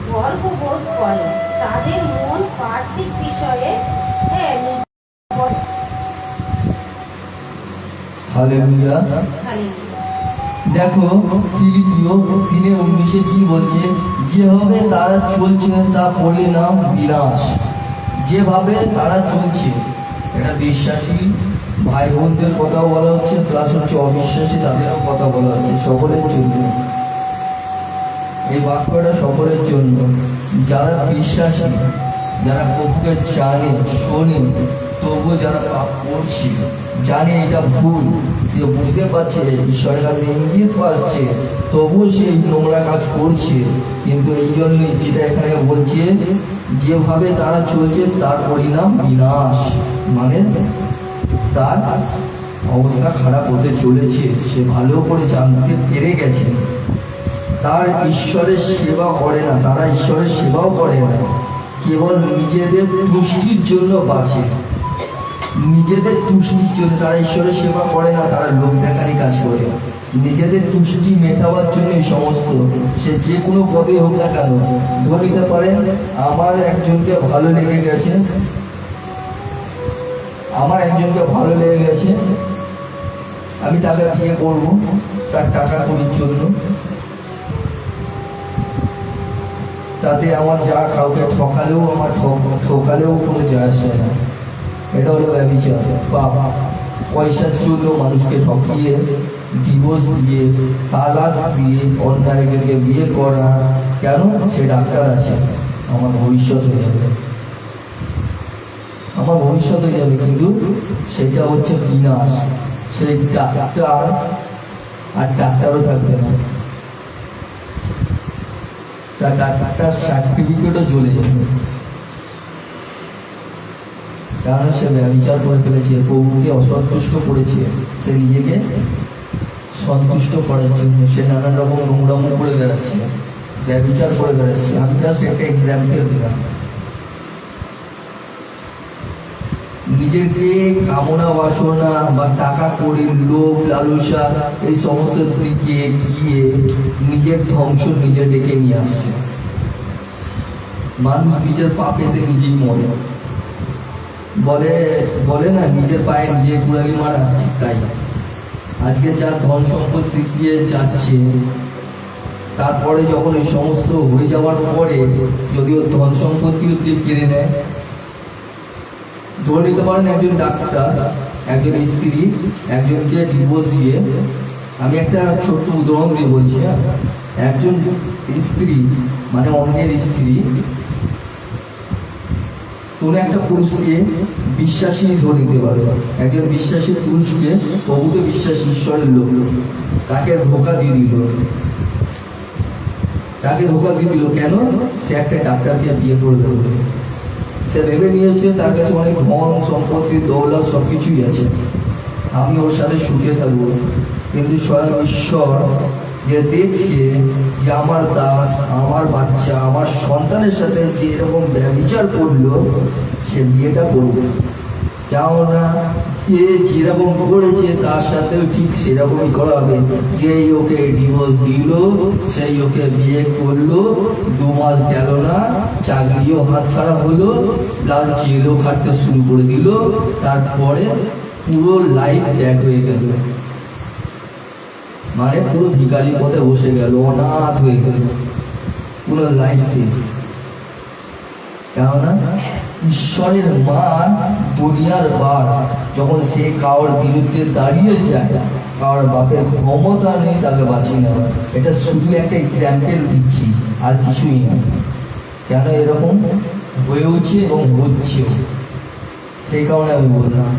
গর্ববোধ করে, তাদের মন পার্থিব বিষয়ে হালেলুয়া। দেখো ফিলিপিও 3:19 কি বলছে, যেভাবে তারা চলছে তা পরিণাম বিনাশ। যেভাবে তারা চলছে, এটা বিশ্বাসী ভাই বোনদের কথা বলা হচ্ছে, প্লাস হচ্ছে অবিশ্বাসী তাদেরও কথা বলা হচ্ছে, সকলের জন্য এই বাক্যটা সকলের জন্য। যারা বিশ্বাসী, যারা প্রভুকে জানে শোনে, তবুও যারা পাপ করছে, জানে এটা ভুল, সে বুঝতে পারছে ঈশ্বরের কাছে ইঙ্গিত পাচ্ছে, তবুও সে এই নোংরা কাজ করছে। কিন্তু এই জন্যই এটা এখানে বলছে যেভাবে তারা চলছে তার পরিণাম বিনাশ, মানে তার অবস্থা খারাপ হতে চলেছে। সে ভালো করে জানতে পেরে গেছে তার ঈশ্বরের সেবা করে না, তারা ঈশ্বরের সেবাও করে না, কেবল নিজেদের তুষ্টির জন্য বাঁচে, নিজেদের তুষ্টির জন্য তারা ঈশ্বরের সেবা করে না, তারা লোক দেখানি কাজ করে, নিজেদের তুষ্টি মেটাবার জন্য এই সমস্ত। সে যে কোনো পদে হোক না কেন, ধরে নিতে পারেন আমার একজনকে ভালো লেগে গেছে, আমি তাকে বিয়ে করবো তার টাকা করির জন্য, তাতে আমার যা কাউকে ঠকালেও কোনো যায় আসে না। এটা হলো ব্যভিচার। বাবা পয়সার জন্য মানুষকে ঠকিয়ে, ডিভোর্স দিয়ে, তালাক দিয়ে অন্য আরেকজনকে বিয়ে করা, কেন? সে ডাক্তার আছে, আমার ভবিষ্যৎ হয়ে যাবে, কিন্তু সেটা হচ্ছে বিনাশ। সেই ডাক্তার আর ডাক্তারও থাকবে না, তার ডাক্তার সার্টিফিকেটও চলে যাবে, কারণ সে ব্যভিচার করে ফেলেছে, প্রভুকে অসন্তুষ্ট করেছে। সে নিজেকে সন্তুষ্ট করার জন্য সে নানান রকম নোংরামো করে বেড়াচ্ছে, ব্যভিচার করে বেড়াচ্ছে। আমি জাস্ট একটা এক্সাম্পল দিলাম। নিজেকে কামনা বাসনা বা টাকা করি, লোভ লালসা, এই সমস্ত দিকে গিয়ে নিজের ধ্বংস নিজে ডেকে নিয়ে আসছে। মানুষ নিজের পাপেতে নিজেই মরে, বলে না নিজের পায়ে নিজে কুড়ালি মারা, তাই আজকে যার ধন সম্পত্তি দিয়ে যাচ্ছে, তারপরে যখন এই সমস্ত হয়ে যাওয়ার পরে যদি ওর ধন সম্পত্তিও দিয়ে কেড়ে নেয়, ধরে নিতে পারেন একজন ডাক্তার, একজন স্ত্রী একজনকে ডিভোর্স দিয়ে, আমি একটা ছোট্ট উদাহরণ দিয়ে বলছি, একজন স্ত্রী মানে অন্যের স্ত্রী কোনো একটা পুরুষকে বিশ্বাসী ধরে নিতে পারে, একজন বিশ্বাসী পুরুষকে, প্রভুতে বিশ্বাসী ঈশ্বরের লোক, তাকে ধোঁকা দিয়ে দিল। কেন? সে একটা ডাক্তারকে বিয়ে করে দেবে। সে ভেবে নিয়েছে তার কাছে অনেক ধন সম্পত্তি দৌলত সব কিছুই আছে, আমি ওর সাথে সুখে থাকবো। কিন্তু স্বয়ং ঈশ্বর যে দেখছে যে আমার দাস, আমার বাচ্চা, আমার সন্তানের সাথে যে এরকম ব্যভিচার করলো, সে বিয়েটা করবে, কেননা যে যেরকম করেছে তার সাথেও ঠিক সেরকমই করা হবে। যেই ওকে ডিভোর্স দিল, সেই ওকে বিয়ে করলো, 2 মাস গেল না, চাকরিও হাতছাড়া হলো, প্লাস জেলও খাটতে শুরু করে দিল, তারপরে পুরো লাইফ ব্যাক হয়ে গেল, মানে পুরো ভিখারি পথে বসে গেল, অনাথ হয়ে গেল, পুরো লাইফ শেষ। কেননা ঈশ্বরের মান দুনিয়ার বার, যখন সে কারোর বিরুদ্ধে দাঁড়িয়ে যায়, কারোর বাপের ক্ষমতা নেই তাকে বাঁচিয়ে নেওয়া। এটা শুধু একটা এক্সাম্পল দিচ্ছি, আর কিছুই না। কেন এরকম হয়েওছে এবং হচ্ছেও, সেই কারণে আমি বললাম।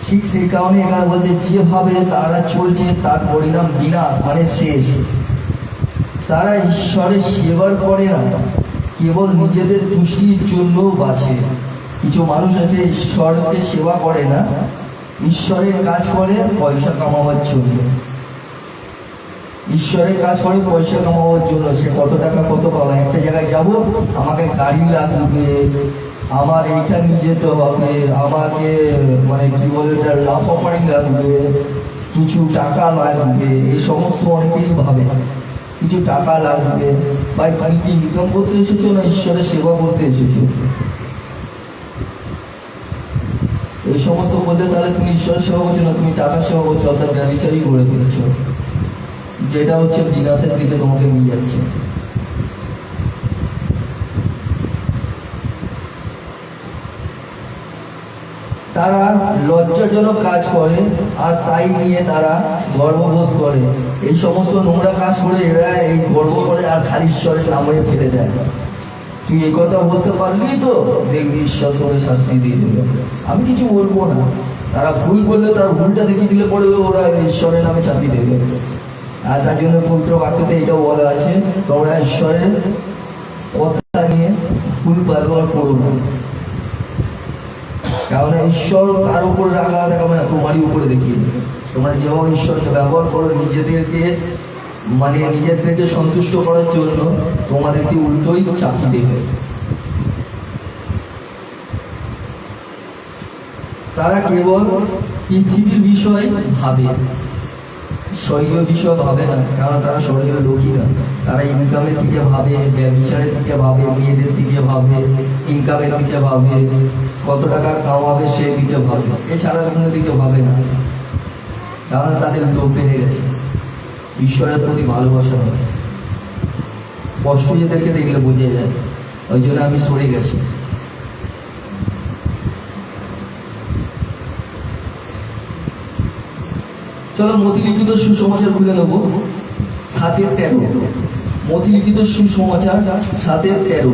ঠিক সেই কারণে এখানে বলছে যেভাবে তারা চলছে তার পরিণাম বিনাশ, মানে শেষ। তারা ঈশ্বরের সেবার করে না, কেবল নিজেদের তুষ্টির জন্য বাঁচে। কিছু মানুষ আছে ঈশ্বরকে সেবা করে না, ঈশ্বরের কাজ করে পয়সা কামাবার জন্য, ঈশ্বরের কাজ করে পয়সা কামাবার জন্য। সে কত টাকা কত পাবে, একটা জায়গায় যাব, আমাকে গাড়ি লাগবে, আমার এইটা নিয়ে যেতে হবে, আমাকে মানে কি বলে লাভ অফারিং লাগবে, কিছু টাকা লাগবে, এই সমস্ত অনেকেই ভাবে কিছু টাকা লাগবে। ভাই তুমি কি ইনকাম করতে এসেছো না ঈশ্বরের সেবা করতে এসেছো? এই সমস্ত বলতে তাহলে তুমি ঈশ্বরের সেবা করছো না, তুমি টাকা সেবা করছো, অর্থাৎ ব্যভিচারই করে ফেলছো, যেটা হচ্ছে বিনাশের দিকে তোমাকে নিয়ে যাচ্ছে। তারা লজ্জাজনক কাজ করে আর তাই নিয়ে তারা গর্ববোধ করে। এই সমস্ত নোংরা কাজ করে এরা এই গর্ব করে আর খালি ঈশ্বরের নামে ফেলে দেয়। তুই এই কথা বলতে পারলি তো দেখবি ঈশ্বর তোকে শাস্তি দিয়ে দেবে। আমি কিছু বলবো না, তারা ভুল করলে তার ভুলটা দেখিয়ে দিলে পরে ওরা ঈশ্বরের নামে চাপিয়ে দেবে। আর তার জন্য পবিত্র বাক্যতে এটাও বলা আছে, তোমরা ঈশ্বরের কথা নিয়ে ভুল ব্যবহার করো না, কারণ ঈশ্বর তার উপর রাগা দেখাবে না, তোমারই উপরে দেখিয়ে দেবে। তোমরা যেভাবে ঈশ্বরকে ব্যবহার করো নিজেদেরকে নিজেদেরকে সন্তুষ্ট করার জন্য, তোমাদেরকে উল্টোই চাপিয়ে দেবে। তারা কেবল পৃথিবীর বিষয় ভাবে, স্বর্গীয় বিষয় ভাবে না, কারণ তারা স্বর্গীয় লোকই না। তারা ইনকামের দিকে ভাবে, ব্যবসারের দিকে ভাবে, মেয়েদের দিকে ভাবে, ইনকামের দিকে ভাবে, কত টাকা কামাবে সেই দিকে ভাবে, এছাড়া কোনো দিকে ভাবে না। কারণ তাদের লোভ বেড়ে গেছে, ঈশ্বরের প্রতি ভালোবাসা নেই। কষ্ট এদেরকে দেখলে বোঝা যায়, ওই জন্য আমি সরে গেছি। চলো মতিলিখিত সুসমাচার খুলে নেব, 7:13। মতিলিখিত সুসমাচার 7:13।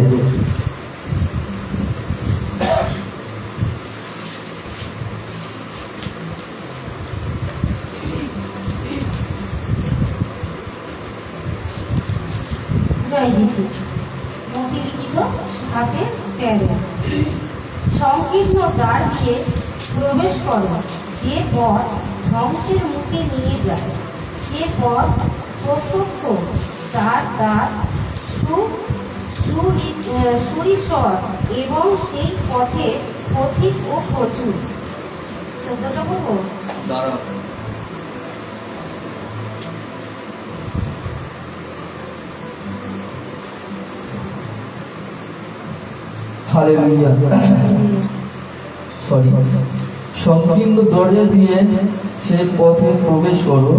জয় যিশু। মতিলিখিত 7:13। সংকীর্ণ দ্বার দিয়ে প্রবেশ করো, যে পথ ধ্বংসের মুখে নিয়ে যায়, সে পথ প্রশস্ত, তার দ্বার সুরিশ্বর, এবং সেই পথে পথিক ও প্রচুর। 14টা বলবো। হালেলুয়া। সরি, সংকীর্ণ দরজা দিয়ে সে পথে প্রবেশ করো,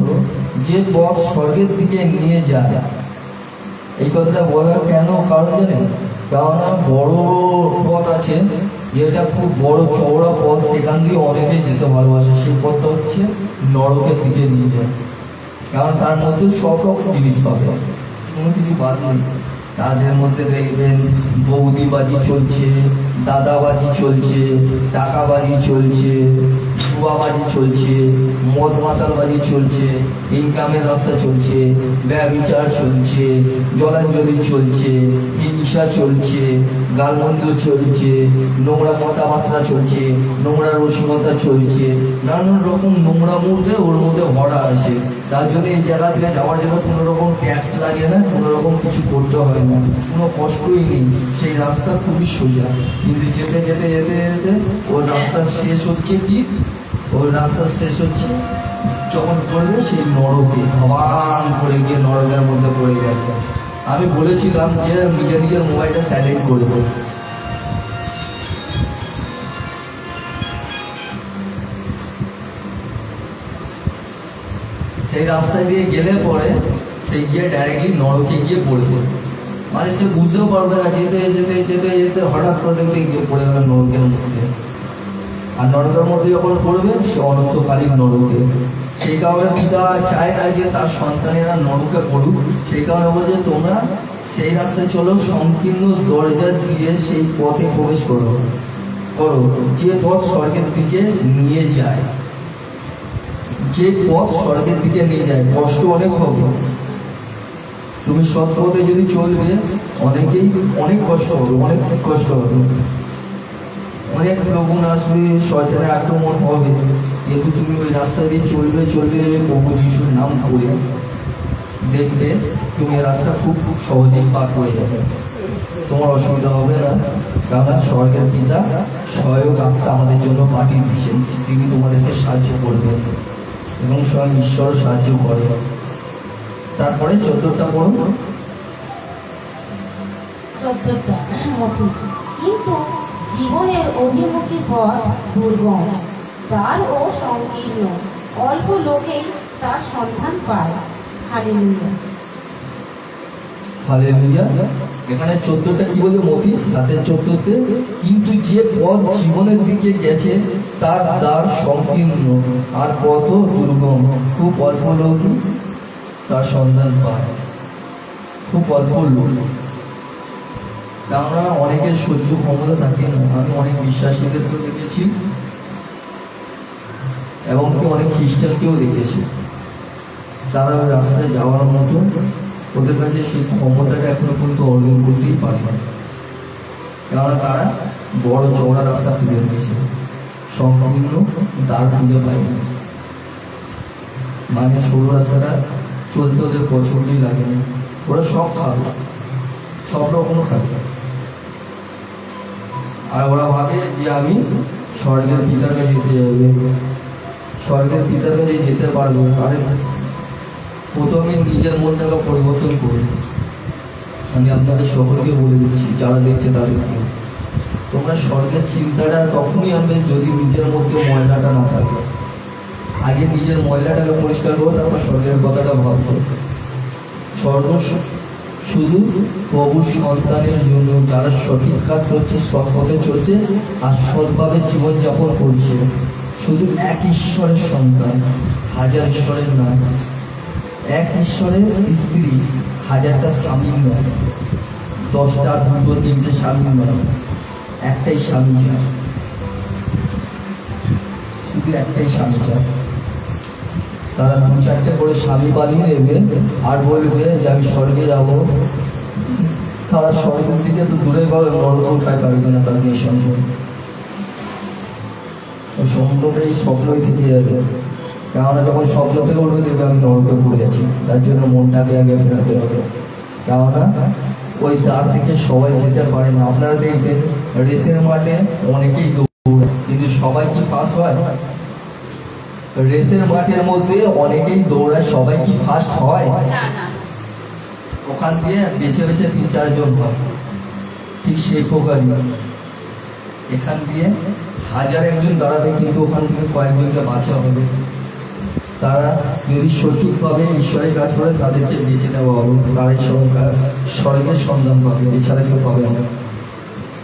যে পথ স্বর্গের দিকে নিয়ে যায়। এই কথাটা বলার কেন কারণ জানেন? কারণ বড় পথ আছে, যেটা খুব বড় চওড়া পথ, সেখান দিয়ে অনেকে যেতে ভালোবাসে। সেই পথটা হচ্ছে নরকের দিকে নিয়ে যায়, কারণ তার মধ্যে সব রকম জিনিস পাবে, কোনো কিছু বাদ নেই। তাদের মধ্যে দেখবেন বৌদিবাজি চলছে, দাদাবাজি চলছে, টাকাবাজি চলছে, জুয়াবাজি চলছে, মদ মাতালবাজি চলছে, ইনকামের রাস্তা চলছে, ব্যভিচার চলছে, জলাঞ্জলি চলছে, হিংসা চলছে, গালমন্দ চলছে, নোংরা কথাবার্তা চলছে, নোংরা রসিকতা চলছে, নানান রকম নোংরা মধ্যে ওর মধ্যে ভরা আছে। তার জন্য এই জায়গা থেকে যাওয়ার জন্য কোনো রকম ট্যাক্স লাগে না, কোনো রকম কিছু করতে হয় না, কোনো কষ্টই নেই। সেই রাস্তা খুবই সোজা, কিন্তু যেতে যেতে যেতে যেতে ওর রাস্তা শেষ হচ্ছে কি, ওর রাস্তা শেষ হচ্ছে যখন পড়বে সেই নরকে, ধবাং করে গিয়ে নরকের মধ্যে পড়ে গেছে। আমি বলেছিলাম যে নিজের নিজের মোবাইলটা সাইলেন্ট করে দেবো। সেই রাস্তায় দিয়ে গেলে পরে সেই গিয়ে ডাইরেক্টলি নরকে গিয়ে পড়বে, মানে সে বুঝতেও পারবে না, যেতে যেতে যেতে যেতে হঠাৎ করে দেখতে গিয়ে পড়ে গেল নরকের মধ্যে। আর নরকের মধ্যে যখন পড়বে সে অনন্তকালীন নরকে। সেই কারণে পিতা চায় না যে তার সন্তানেরা নরকে পড়ুক, সেই কারণে বলছে তোমরা সেই রাস্তায় চলো, সংকীর্ণ দরজা দিয়ে সেই পথে প্রবেশ করো, যে পথ স্বর্গের দিকে নিয়ে যায়। যে পথ স্বর্গের দিকে নিয়ে যায়, কষ্ট অনেক হবে। তুমি সৎ পথে যদি চলবে, অনেক কষ্ট হবে, অনেক কষ্ট হবে, অনেক লোকজন আসবে, শয়তানের আক্রমণ হবে, কিন্তু তুমি ওই রাস্তা দিয়ে চলবে প্রভু যিশুর নাম করে, দেখবে তুমি রাস্তা খুব সহজেই পার করে যাবে, তোমার অসুবিধা হবে না। কারণ স্বর্গের পিতা সহায়ক আত্মা আমাদের জন্য পাঠিয়ে দিয়েছেন, তিনি তোমাদেরকে সাহায্য করবেন এবং স্বয়ং ঈশ্বর সাহায্য করে। তারপরে 14টা পড়ুন। 14টা কিন্তু জীবনের অভিমুখী পথ দুর্গম, দ্বার ও সংকীর্ণ, অল্প লোকেই তার সন্ধান পায়। হালেলুয়া। হালেলুয়া। এখানে 14টা কি বলবে মতি, 7-এর 14তে কিন্তু যে পথ জীবনের দিকে গেছে তার দ্বার সংকীর্ণ আর পথ দুর্গম, খুব অল্প লোকই তার সন্ধান পায়, খুব অল্প লোক। কেননা অনেকের সহ্য ক্ষমতা থাকে না। আমি অনেক বিশ্বাসীদেরকেও দেখেছি এবং কি অনেক খ্রিস্টানকেও দেখেছি, তারা ওই রাস্তায় যাওয়ার মতো ওদের কাছে সেই ক্ষমতাটা এখনো পর্যন্ত অর্জন করতেই পারে না। কেননা তারা বড় চওড়া রাস্তা খুঁজে নিয়েছে, সংকীর্ণ দ্বার খুঁজে পায়নি। মানে সরু রাস্তাটা চলতে ওদের পছন্দই লাগে না। ওরা সব খাবে, সব রকম খাবে, আর ওরা ভাবে যে আমি স্বর্গের পিতার কাছে যেতে যাবে, স্বর্গের পিতার কাছে যেতে পারবো। আরে প্রথমে নিজের মনটাকে পরিবর্তন করবে। আমি আপনাদের সকলকে বলে দিচ্ছি, যারা দেখছে তাদেরকে, তোমরা স্বর্গের চিন্তাটা তখনই আনবে যদি নিজের মধ্যে ময়লাটা না থাকে। আগে নিজের ময়লাটাকে পরিষ্কার করো, তারপর স্বর্গের কথাটা ভাববো। স্বর্গ শুধু প্রভুর সন্তানের জন্য, যারা সঠিক কাজ করছে, সৎ পথে চলছে আর সৎভাবে জীবনযাপন করছে। শুধু এক ঈশ্বরের সন্তান, হাজার ঈশ্বরের নয়। এক ঈশ্বরের স্ত্রী, হাজারটা স্বামী নয়, 10টা 2টো 3টে স্বামী নয়, একটাই স্বামী চায়, শুধু একটাই স্বামী চায়। তারা 2-4টে করে স্বামী বানিয়ে নেবে আর বলবে যে আমি স্বর্গে যাব। তারা স্বর্গের দিকে তো দূরে গেল, নরক উঠায় পারবে না তাদের সঙ্গে। ওই সমুদ্রটা এই স্বপ্নই থেকে যাবে। কেননা যখন স্বপ্ন থেকে উঠবে দেখবে আমি নরকে পড়ে যাচ্ছি, তার জন্য মনটাকে আগে ফেরাতে হবে। কেননা ওই দ্বার থেকে সবাই যেতে পারে না। আপনারা দেখবেন রেসের মাঠে অনেকেই দৌড়ায়, কিন্তু সবাই কি পাস হয়? রেসের মাঠের মধ্যে অনেকেই দৌড়ায়, সবাই কি ফার্স্ট হয়? ওখান দিয়ে বেছে বেছে 3-4 জন হয়। ঠিক সেই প্রকারই এখান দিয়ে 1000 জন দাঁড়াবে, কিন্তু ওখান থেকে কয়েকজনকে বাঁচা হবে। তারা যদি সঠিকভাবে ঈশ্বরের কাজ করে তাদেরকে বেছে নেওয়া হবে, তারাই স্বর্গের সন্ধান পাবে, এছাড়া কেউ পাবে না।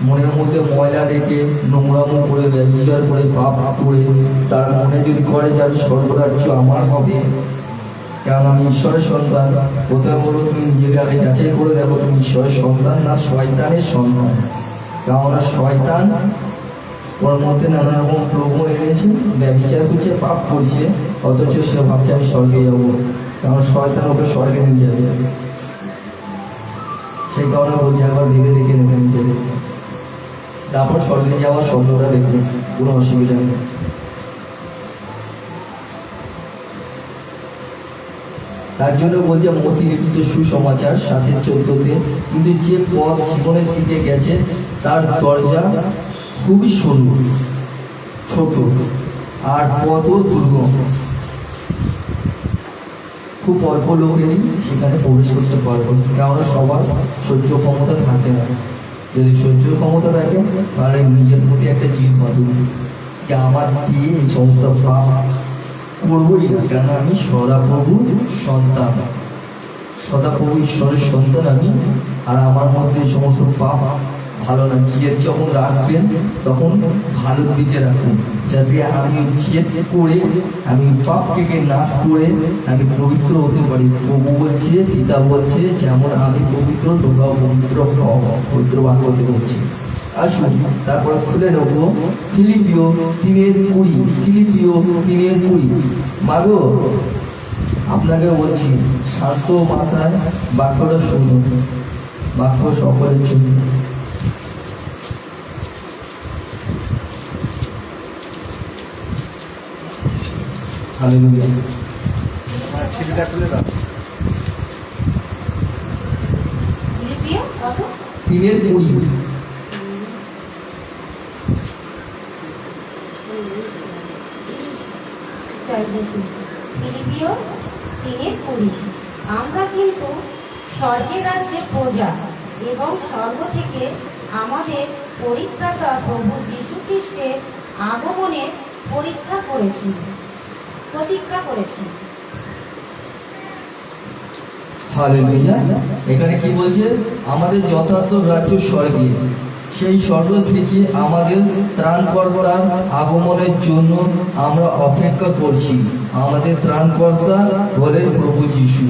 মনের মধ্যে ময়লা রেখে, নোংরামো করে, ব্যভিচার করে, পাপ করে তার মনে যদি করে যে আমি স্বর্গরাজ্য আমার হবে, কারণ আমি ঈশ্বরের সন্তান, কোথাও বলো তুমি নিজেকে আগে যাচাই করে দেখো তুমি ঈশ্বরের সন্তান না শয়তানের সন্তান। কেননা শয়তান ওর মধ্যে নানা রকম প্রবণ এনেছে, ব্যভিচার করছে, পাপ করছে, অথচ সে ভাবছে আমি স্বর্গে যাবো। কারণ শয়তান ওকে স্বর্গে নিয়ে যাবে। সেই কারণে বলছে একবার ভেবে দেখে নেবে নিজেকে, তারপর স্বর্গে যাওয়ার স্বপ্নটা দেখবে, কোনো অসুবিধা নেই। তার জন্য বলছে মতিলিখিত সুসমাচার 7-এর 14তে, কিন্তু যে পথ জীবনের দিকে গেছে তার দরজা খুবই সরু, ছোট, আর পথও দুর্গম। খুব অল্প লোকেরই সেখানে প্রবেশ করতে পারবে, কারণ সবার সহ্য ক্ষমতা থাকে না। যদি সহ্য ক্ষমতা থাকে তাহলে নিজের প্রতি একটা জিদ বাঁধবে যে আমার দিয়ে এই সমস্ত পাপ করবোই না, কেন আমি সদাপ্রভু সন্তান, সদাপ্রভু ঈশ্বরের সন্তান আমি, আর আমার মধ্যে এই সমস্ত পাপ ভালো না। জিদ যখন রাখবেন তখন ভালোর দিকে রাখুন, যাতে আমি জেদ করে, আমি পাপকে নাশ করে আমি পবিত্র হতে পারি। প্রভু বলছে, পিতা বলছে যেমন আমি পবিত্র তোমরাও পবিত্র হও, পবিত্র বাক্য বলছি। আসুন তারপর খুলে নেব ফিলিপিও 3:20। ফিলিপিও 3:20। মাগো আপনাকে বলছি শান্ত মাথায় বাক্যটা শুনুন, বাক্য সকলের জন্য। হালেলুয়া। ছিপিটা খুলে দাও। ফিলিপিও কত? 3:20। ফিলিপিও 3:20। আমরা কিন্তু স্বর্গের রাজ্যে প্রজা এবং স্বর্গ থেকে আমাদের পরিত্রাতা প্রভু যীশু খ্রিস্টের আগমনের প্রতীক্ষা করেছি। হালেলুয়া। এখানে কি বলছে? আমাদের যথার্থ রাজ্য স্বর্গে, সেই স্বর্গ থেকে আমাদের ত্রাণকর্তার আগমনের জন্য আমরা অপেক্ষা করছি। আমাদের ত্রাণকর্তা হলেন প্রভু যিশু।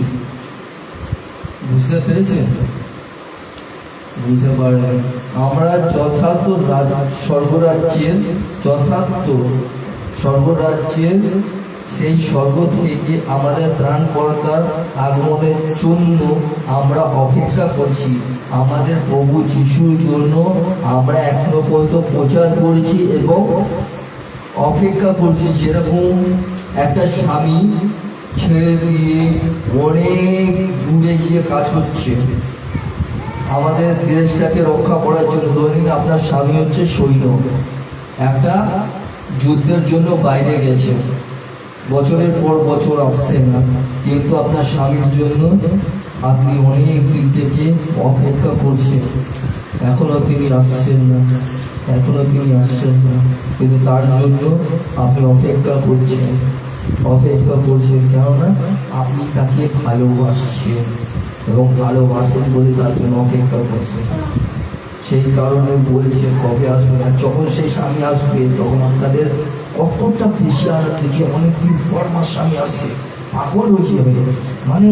বুঝতে পেরেছেন? বুঝতে পারেন? আমরা যথার্থ স্বর্গরাজ্যের সেই স্বর্গ থেকে আমাদের ত্রাণকর্তার আগমনের জন্য আমরা অপেক্ষা করছি। আমাদের প্রভু যিশুর জন্য আমরা এখনো পর্যন্ত প্রচার করেছি এবং অপেক্ষা করছি। যেরকম একটা স্বামী ছেড়ে দিয়ে অনেক দূরে গিয়ে কাজ করছে আমাদের দেশটাকে রক্ষা করার জন্য। ধরেন আপনার স্বামী হচ্ছে সৈন্য, একটা যুদ্ধের জন্য বাইরে গেছে, বছরের পর বছর আসছে না, কিন্তু আপনার স্বামীর জন্য আপনি অনেক দিন থেকে অপেক্ষা করছেন, এখনো তিনি আসছেন না, কিন্তু তার জন্য আপনি অপেক্ষা করছেন। কেননা আপনি তাকে ভালোবাসছেন এবং ভালোবাসেন বলে তার জন্য অপেক্ষা করছেন। সেই কারণে বলছে কবে আসবে। আর যখন সেই স্বামী আসবে তখন আপনাদের কতটা বেশি আনন্দ যে অনেকদিন পর আমার স্বামী আসছে, পাগল হয়েছে মানে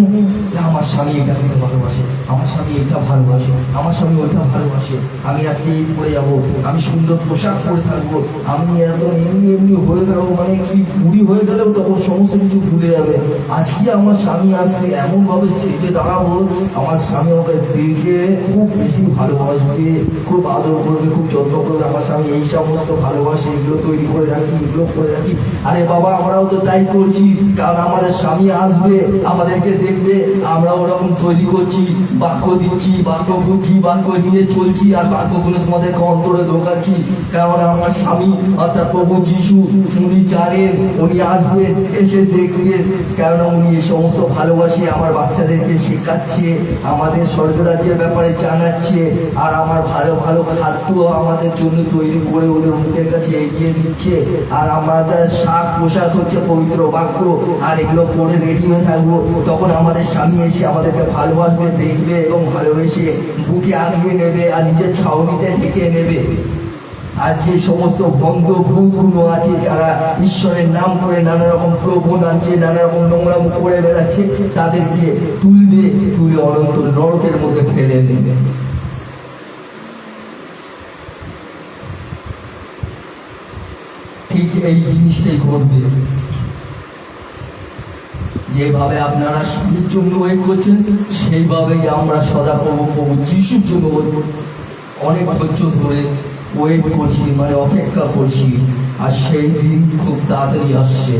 আমার স্বামী এটা খেতে ভালোবাসে, আমার স্বামী এটা ভালোবাসে, আমার স্বামী ওইটা ভালোবাসে, আমি আজকে এই পরে যাবো, আমি সুন্দর পোশাক পরে থাকবো, আমি একদম এমনি হয়ে থাকবো, মানে কি বুড়ি হয়ে গেলেও তখন সমস্ত কিছু ভুলে যাবে। আজকে আমার স্বামী আসছে, এমনভাবে সেজে দাঁড়াবো আমার স্বামী আমাকে দেখে খুব বেশি ভালোবাসবে, খুব আদর করবে, খুব যত্ন করবে। আমার স্বামী এই সমস্ত ভালোবাসে, এগুলো তৈরি করে রাখি, এগুলো করে রাখি। আরে বাবা, আমরাও তো তাই করছি, কারণ আমাদের স্বামী আসবে, আমাদেরকে দেখবে, আমরা ওরকম তৈরি করছি, বাক্য দিচ্ছি, বাক্য বুঝছি, বাক্য নিয়ে চলছি, আর বাক্যগুলো তোমাদেরকে অন্তরে ঢোকাচ্ছি। কারণ আমার স্বামী অর্থাৎ প্রভু যিশু, উনি জানেন, উনি আসবেন, এসে দেখবেন, কারণ উনি এই সমস্ত ভালোবাসে, আমার বাচ্চাদেরকে শেখাচ্ছে, আমাদের স্বর্গরাজ্যের ব্যাপারে জানাচ্ছে, আর আমার ভালো ভালো খাদ্য আমাদের জন্য তৈরি করে ওদের মুখের কাছে এগিয়ে দিচ্ছে। আর আমাদের শাক পোশাক হচ্ছে পবিত্র বাক্য, আর এগুলো পরে রেডি হয়ে থাকবো। তখন আমাদের স্বামী এসে আমাদেরকে ভালোবাসবে, দেখবে এবং ভালোবেসে বুকে আগলে নেবে আর নিজের ছাউনিতে ঢেকে নেবে। আর যে সমস্ত বন্ধ ভূতগুলো আছে, যারা ঈশ্বরের নাম করে নানা রকম প্রবোধ আনছে, নানা রকম নোংরাম করে বেড়াচ্ছে, তাদেরকে তুলে অনন্ত নরকের মধ্যে ফেলে দেবে। ঠিক এই জিনিসটাই ঘটবে। যেভাবে আপনারা স্বামীর জন্য ওয়েট করছেন, সেইভাবেই আমরা সদা প্রভু যিশুর জন্য অনেক ধৈর্য ধরে ওয়েট করছি, মানে অপেক্ষা করছি। আর সেই দিন খুব তাড়াতাড়ি আসছে।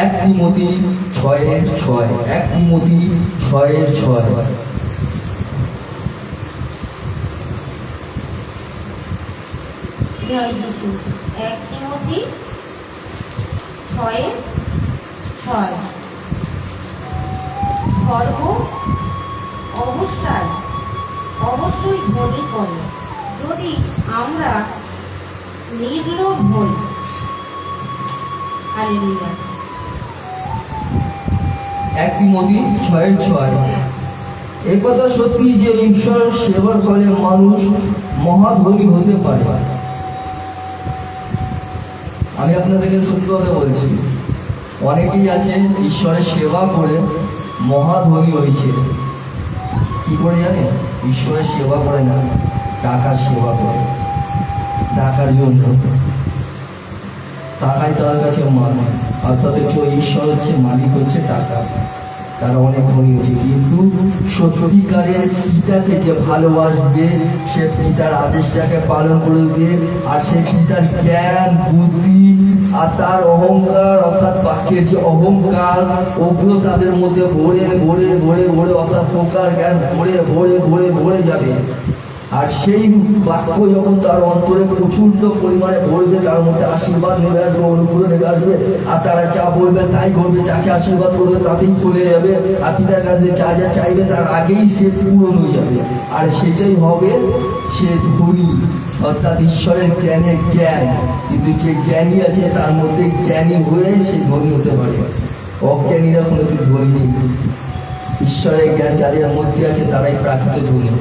এক তিমোথী 6:6, 1 তিমোথী 6:6। জয় যিশু। 1 তিমোথী 6:6। ধর্ম অবশ্যই ধনী করে, যদি আমরা নির্লোভ হই। হালেলুয়া। 1 তিমোথী 6:6। একথা সত্যি যে ঈশ্বর সেবার ফলে মানুষ মহাধনী হতে পারে। আমি আপনাদেরকে সত্যি কথা বলছি, অনেকেই আছেন ঈশ্বরের সেবা করে মহাধনী হয়েছে। কি করে জানেন? ঈশ্বরের সেবা করে না, টাকার সেবা করে। টাকার জন্য, টাকাই তার কাছে মালিক, অর্থাৎ ঈশ্বর হচ্ছে মালিক, হচ্ছে টাকা। তারা অনেক ধনী হয়েছে, কিন্তু সত্যিকারের পিতাকে যে ভালোবাসবে, সে পিতার আদেশটাকে পালন করবে, আর সে পিতার জ্ঞান বুদ্ধি আর তার অহংকার, অর্থাৎ বাক্যের যে অহংকার, ওগুলো তাদের মধ্যে ভরে ভরে ভরে ভরে, অর্থাৎ প্রকার জ্ঞান ভরে ভরে ভরে ভরে যাবে। আর সেই বাক্য যখন তার অন্তরে প্রচন্ড পরিমাণে ভরবে, তার মধ্যে আশীর্বাদ নেমে আসবে, অনুগ্রহ নেমে আসবে, আর তারা যা বলবে তাই করবে, যাকে আশীর্বাদ করবে তাতেই চলে যাবে, আর পিতার কাছে যা যা চাইবে তার আগেই সে পূরণ হয়ে যাবে। আর সেটাই হবে সে ধনী, অর্থাৎ ঈশ্বরের জ্ঞানের জ্ঞান। কিন্তু যে জ্ঞানী আছে তার মধ্যে জ্ঞানী হয়ে সে ধনী হতে পারে, অজ্ঞানীরা কোনোদিন ধনী নেই। ঈশ্বরের জ্ঞান যাদের মধ্যে আছে তারাই প্রাকৃত ধনী।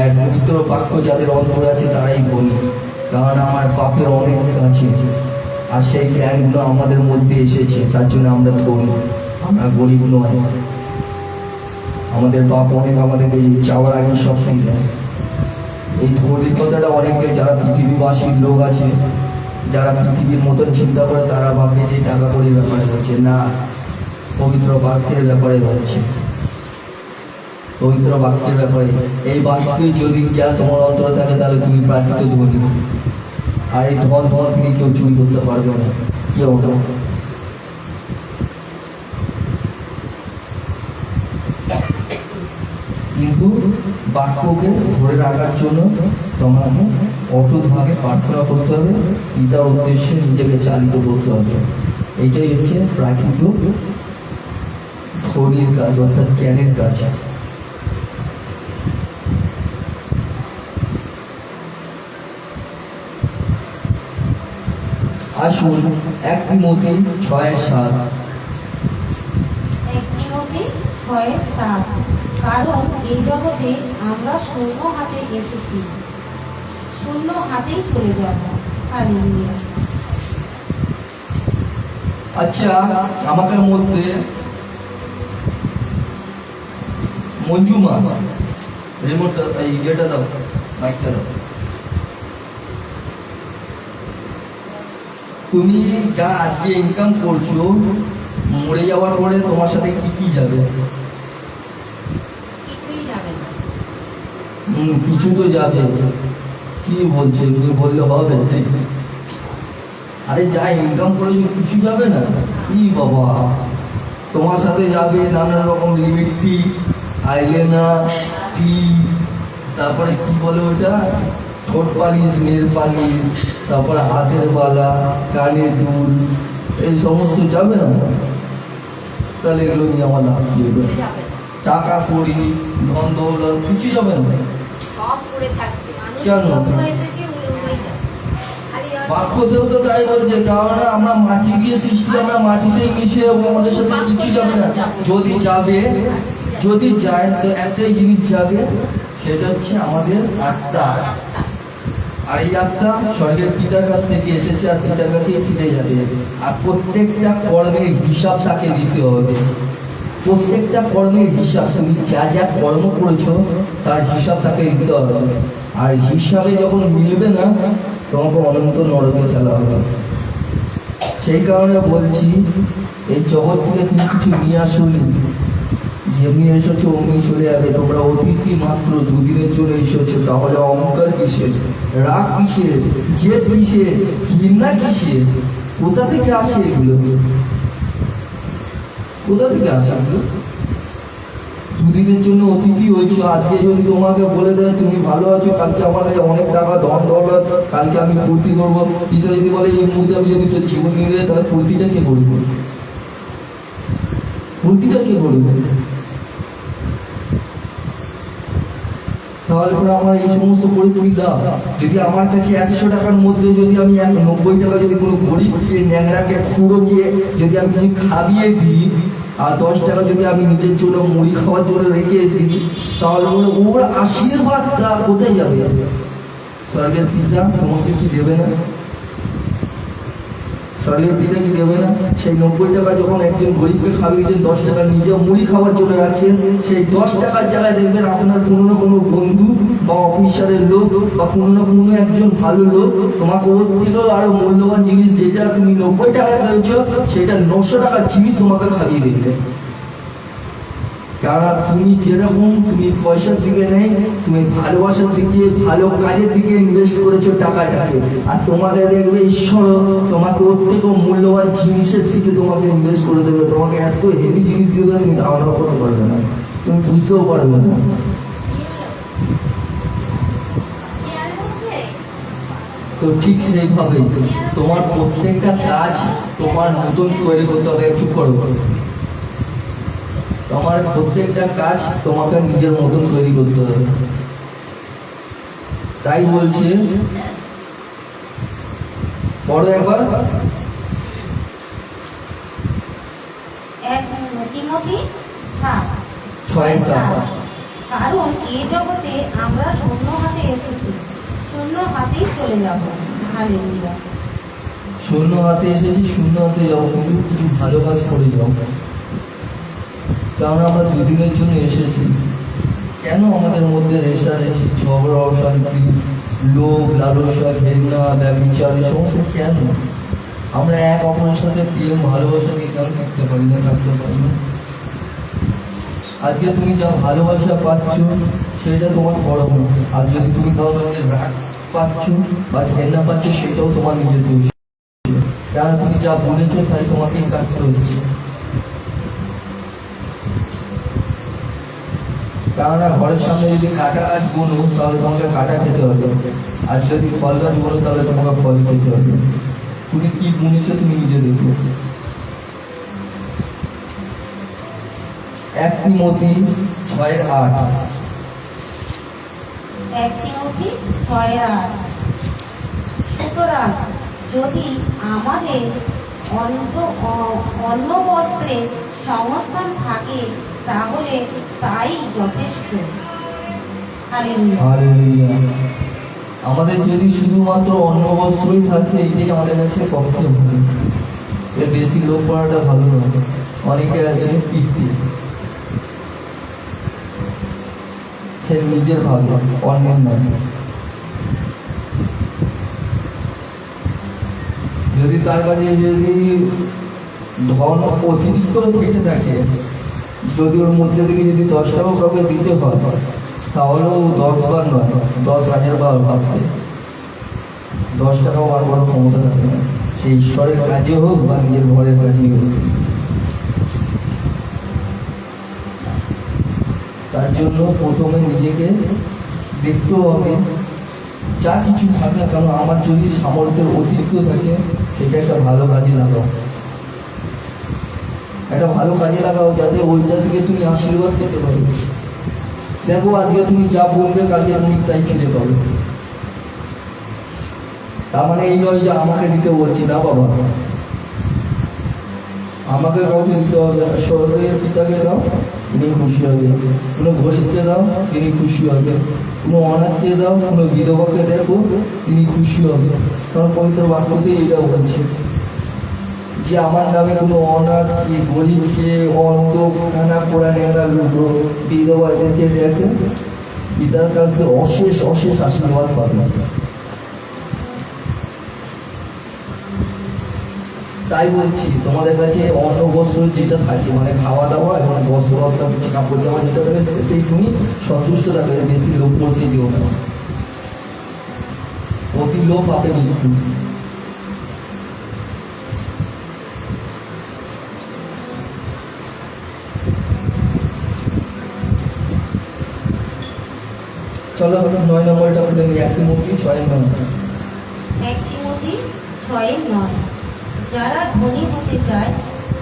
এক পবিত্র বাক্য যাদের অন্তরে আছে তারাই ধনী, কারণ আমার পাপের অনেক আছে আর সেই জ্ঞানগুলো আমাদের মধ্যে এসেছে, তার জন্য আমরা ধনী, আমরা গরিব নয়। আমাদের পাপ অনেক আমাদেরকে চাওয়ার আগে সব ঠিক দেয়। এই ধনীর কথাটা অনেকে যারা পৃথিবীবাসীর লোক আছে, যারা পৃথিবীর মতন চিন্তা করে, তারা ভাবে যে টাকা কড়ির ব্যাপারে হচ্ছে না, পবিত্র বাক্যের ব্যাপারে হচ্ছে, পবিত্র বাক্যের ব্যাপারে। এই বাক্যে যদি জ্ঞান তোমার অন্তরে থাকে তাহলে তুমি প্রাকৃত ধনী। আর এই ধন তোমার থেকে কেউ চুরি করতে পারবে না, কেউ না। কিন্তু বাক্যকে ধরে রাখার জন্য তোমাকে অটুটভাবে প্রার্থনা করতে হবে, পিতার উদ্দেশ্যে নিজেকে চালিত করতে হবে। এইটাই হচ্ছে প্রাকৃত ধনীর কাজ, অর্থাৎ জ্ঞানের কাজ। আসুন 1 তিমোথী 6:7। 1 তিমোথী 6:7। কারণ এই জগতে আমরা শূন্য হাতে এসেছি, শূন্য হাতেই চলে যাব। হালেলুয়া। আচ্ছা, আমাদের মধ্যে মঞ্জুমা, রিমোটটা এই ইয়েটা দাও, মাইকটা দাও। তুমি যা আজকে ইনকাম করছো, মরে যাওয়ার পরে তোমার সাথে কি কি যাবে? কিছুই যাবে না। কিছু তো যাবে। কি বলছে, তুমি বললে হবে? আরে যা ইনকাম করেছো কিছু যাবে না? কি বাবা, তোমার সাথে যাবে নানা রকম লিপস্টিক, আইলাইনার, টিপ, তারপরে কি বলে ওটা, ঠোঁট পালিশ, নেল পালিশ, তারপরে হাতের বালা, কানের দুল, এই সমস্ত যাবে না? তাহলে এগুলো নিয়ে আমার লাভ কি হবে? টাকা কড়ি, ধন দৌলত কিছু যাবে না। সব পড়ে থাকবে। মানুষ কেন? যত এসেছে উড়ে উড়েই যাবে। খালি আর বাক্যতেও তো তাই বলছে, কারণ আমরা মাটি দিয়ে সৃষ্টি, আমরা মাটিতেই মিশে যাবো, আমাদের সাথে কিছু যাবে না। যদি যাবে, যদি যায় তো একটাই জিনিস যাবে, সেটা হচ্ছে আমাদের আত্মা। আর এই আত্মা স্বর্গের পিতার কাছ থেকে এসেছে আর পিতার কাছেই ফিরে যাবে। আর প্রত্যেকটা কর্মের হিসাব তাকে দিতে হবে, প্রত্যেকটা কর্মের হিসাব। তুমি যা যা কর্ম করেছো তার হিসাব তাকে দিতে হবে। আর হিসাবে যখন মিলবে না, তোমাকে অনন্ত নরকে ফেলা হবে। সেই কারণে বলছি, এই জগৎ থেকে তুমি কিছু নিয়ে আসোনি, যেমনি এসেছো অমনি চলে যাবে। তোমরা অতিথি মাত্র, দুদিনের জন্য এসেছো, তাহলে অহংকার কিসের, রাগ কিসের, জেদ কিসের, ঘৃণা কিসের? কোথা থেকে আসে এগুলো? কোথা থেকে আসে এগুলো? দুদিনের জন্য অতিথি হয়েছো। আজকে যদি তোমাকে বলে দেয় তুমি ভালো আছো, কালকে আমার কাছে অনেক টাকা, ধন দৌলত, কালকে আমি ফুর্তি করবো, পিতা যদি বলে এই মুহূর্তে আমি যদি তোর জীবন নিয়ে দেয়, তাহলে ফুর্তিটা কে করবে? ফুর্তিটা কে করবে? তাহলে পরে আমার এই সমস্ত পরিপূর্ণ লাভ। যদি আমার কাছে 100 টাকার মধ্যে যদি আমি 90 টাকা যদি কোনো গরিবকে, ন্যাংরাকে, খুঁড়োকে যদি আমি কিছু খাইয়ে দিই, আর 10 টাকা যদি আমি নিজের জন্য মুড়ি খাওয়ার জন্য রেখে দিই, তাহলে ওর আশীর্বাদটা কোথায় যাবে? স্বর্গের পিতা তোমাকে কি দেবে না? স্বর্গের পিতা কি দেবে না? সেই 90 টাকা যখন একজন গরিবকে খাইয়েছেন, 10 টাকা নিজে মুড়ি খাওয়ার জন্য রাখছেন, সেই 10 টাকার জায়গায় দেখবেন আপনার কোনো না কোনো বন্ধু বা অফিসারের লোক বা কোনো না কোনো একজন ভালো লোক তোমাকে ওর থেকেও আরো মূল্যবান জিনিস, যেটা তুমি 90 টাকায় পেয়েছ, সেটা 900 টাকার জিনিস তোমাকে খাইয়ে দেবে। কারণ তুমি যেরকম, তুমি পয়সার দিকে নেই, তুমি ভালোবাসার দিকে, ভালো কাজের দিকে ইনভেস্ট করেছো টাকাটাকে। আর তোমাকে দেখবে ঈশ্বর তোমাকে ওর থেকেও মূল্যবান জিনিসের দিকে তোমাকে ইনভেস্ট করে দেবে। তোমাকে এত হেভি জিনিস দিয়ে দেবে, তুমি ধারণা করতে পারবে না, তুমি বুঝতেও পারবে না। তো ঠিক সেইভাবে তোমার প্রত্যেকটা কাজ তোমার নতুন তৈরি করতে হবে। চুপ করো। তোমার প্রত্যেকটা কাজ তোমাকে নিজের মতন তৈরি করতে হবে। তাই বলছে, পড়ো একবার। 1 তিমোথী 7, 6-7। কারণ এই জগতে আমরা শূন্য হাতে এসেছি, শূন্য হাতেই চলে যাব। হালেলুয়া। শূন্য হাতে এসেছি, শূন্য হাতে যাবো, কিন্তু কিছু ভালো কাজ করে যাবো। কারণ আমরা দুদিনের জন্য এসেছি। কেন আমাদের মধ্যে রেষারেষি, ঝগড়া, অশান্তি, লোভ, লালসা, ঘেন্না, ব্যভিচার, এই সমস্ত কেন? আমরা এক অপরের সাথে প্রেম ভালোবাসা নিয়ে কেন থাকতে পারি না, থাকতে পারি না? আজকে তুমি যা ভালোবাসা পাচ্ছ সেটা তোমার বড় গুণ। আর যদি তুমি কারোর সঙ্গে রাগ পাচ্ছ বা ঘেন্না পাচ্ছ, সেটাও তোমার নিজের দোষ। কারণ তুমি যা বলেছো তাই তোমাকেই কাটতে হচ্ছে। কেননা ঘরের সামনে যদি কাটা গাছ বোনো তাহলে তোমাকে কাটা খেতে হবে, আর যদি ফল গাছ বোনো তাহলে তোমাকে ফল খেতে হবে। তুমি কি বুনেছো তুমি নিজে দেখো। 1 তিমোথী 6:8। 1 তিমোথী 6:8। সুতরাং যদি আমাদের অন্য বস্ত্রের সংস্থান থাকে তাহলে তাই যথেষ্ট। হালেলুয়া। হালেলুয়া। আমাদের যদি শুধুমাত্র অন্ন বস্ত্রই থাকে, এটাই আমাদের কাছে পক্ষে ভালো। এর বেশি লোভ করাটা ভালো নয়। অনেকে আছে পিতৃ, সে নিজের ভালো, অন্যের নয়। যদি তার কাছে যদি ধন অতিরিক্ত থেকে থাকে, যদি ওর মধ্যে থেকে যদি 10 টাকা কাউকে দিতে হয়, তাহলেও 10 বার নয়, 10,000 বার ভাববে। 10 টাকাও আর বড় ক্ষমতা থাকে না, সে ঈশ্বরের কাজে হোক বা নিজের ঘরের কাজে হোক। তার জন্য প্রথমে নিজেকে দেখতেও হবে, যা কিছু থাকে কেন আমার যদি সামর্থ্যের অতিরিক্ত থাকে, সেটা একটা ভালো কাজে লাগাও। একটা ভালো কাজে লাগাও যাতে ওইটা থেকে তুমি আশীর্বাদ পেতে পারো। দেখো আজকে তুমি যা বলবে কালকে তুমি তাই ফিরে পাবে। তার মানে এই নয় যে আমাকে দিতে বলছি না বাবা, আমাকে কাউকে দিতে হবে না। স্বর্গের পিতাকে দাও, তিনি খুশি হবে। কোনো গরিবকে দাও, তিনি খুশি হবে। কোনো অনাথকে দাও, কোনো বিধবাকে দেখো, তিনি খুশি হবে। কারণ পবিত্র বাক্যতে এটা বলছে যে আমার নামে কোনো অনাথকে, গরিবকে, অন্ধ, খানা পোড়া, নেওয়া, লুটো, বিধবা এদেরকে দেখে, পিতার কাছ থেকে অশেষ অশেষ আশীর্বাদ পাবে। তাই বলছি তোমাদের কাছে অন্ন বস্ত্র যেটা থাকে, মানে খাওয়া দাওয়া এবং বস্ত্র, কাপড় জামা যেটা থাকে, সেটাই তুমি সন্তুষ্ট থাকবে। বেশি লোভ করতে দিও না, অতি লোভ পাবে মৃত্যু। চলো 9 নম্বরটা বলে নিই। 1 তিমোথী 6:9। 1 তিমোথী 6:9। যারা ধনী হতে চায়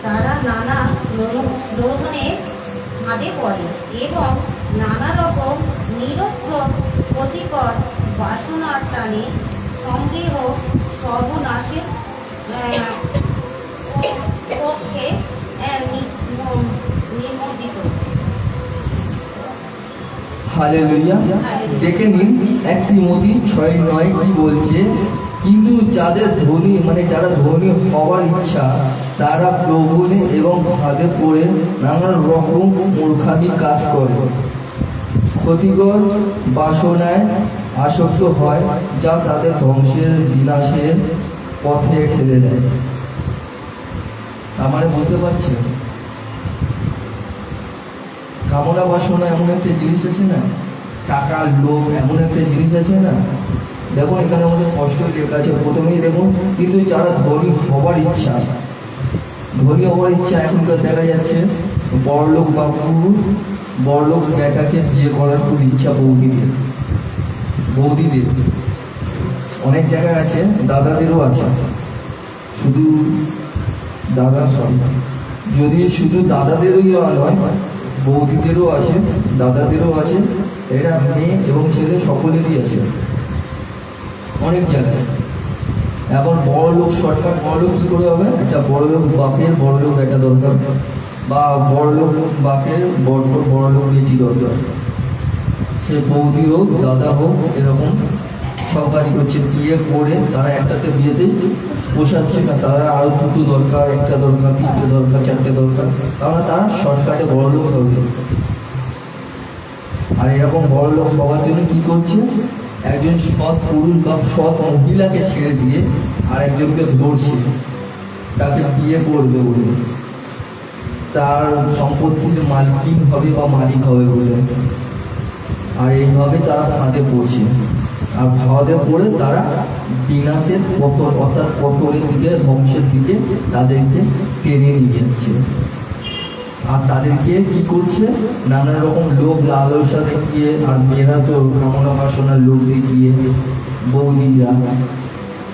তারা নানা প্রলোভনের ফাঁদে পড়ে এবং নানা রকম নিরর্থক ক্ষতিকর বাসনার টানে সংগ্রহ সর্বনাশের পক্ষে নিমজ্জিত। হালেলুয়া। দেখে নিন 1 তিমোথী 6:9 কি বলছে। কিন্তু যাদের ধনী, মানে যারা ধনী হওয়ার ইচ্ছা, তারা প্রলোভনে এবং ফাঁদে পড়ে নানান রকম মূর্খামি কাজ করে, ক্ষতিকর বাসনায় আসক্ত হয়, যা তাদের ধ্বংসের, বিনাশের পথে ঠেলে দেয়। আমার বুঝতে পারছি, কামনা বাসনা এমন একটা জিনিস আছে না, টাকার লোভ এমন একটা জিনিস আছে না। দেখুন এখানে আমাদের কষ্ট লেখা আছে প্রথমেই দেখুন। কিন্তু যারা ধনী হওয়ার ইচ্ছা, ধনী হওয়ার ইচ্ছা, এখনকার দেখা যাচ্ছে বড়লোক বাবু, বড়লোক বেটাকে বিয়ে করার খুব ইচ্ছা বৌদিদের। অনেক জায়গায় আছে, দাদাদেরও আছে, শুধু দাদা সব, যদি শুধু দাদাদেরই নয়, বৌদিদেরও আছে, দাদাদেরও আছে। এটা মেয়ে এবং ছেলে সকলেরই আছে। অনেক জায়গায়। এখন বড় লোক শর্টকাট বড় লোক কী করে হবে? একটা বড় লোক বাপের বড় লোক একটা দরকার, বা বড় লোক বাপের বড় লোক বেটি দরকার। সে বৌদি হোক দাদা হোক এরকম সব কাজ করছে, বিয়ে করে তারা একটাতে বিয়েতেই পোষাচ্ছে না, তারা আরও দুটো দরকার, একটা দরকার, তিনটে দরকার, চারটে দরকার, কারণ তারা শর্টকাটে বড় লোক হবে। আর এরকম বড় লোক হওয়ার জন্য কী করছে? একজন সৎ পুরুষ বা সৎ মহিলাকে ছেড়ে দিয়ে আর একজনকে ধরছে, তাকে বিয়ে করবে বলে, তার সম্পত্তির মালিক হবে বা মালিক হবে বলে। আর এইভাবে তারা ফাঁদে পড়ছে, আর ফাঁদে পড়ে তারা বিনাশের পতন অর্থাৎ পতনের দিকে, ধ্বংসের দিকে তাদেরকে টেনে নিয়ে যাচ্ছে। আর তাদেরকে কি করছে? নানা রকম লোক লালসা দেখিয়ে, আর মেয়েরা তো কামনা বাসনার লোক দেখিয়ে, বৌদিরা,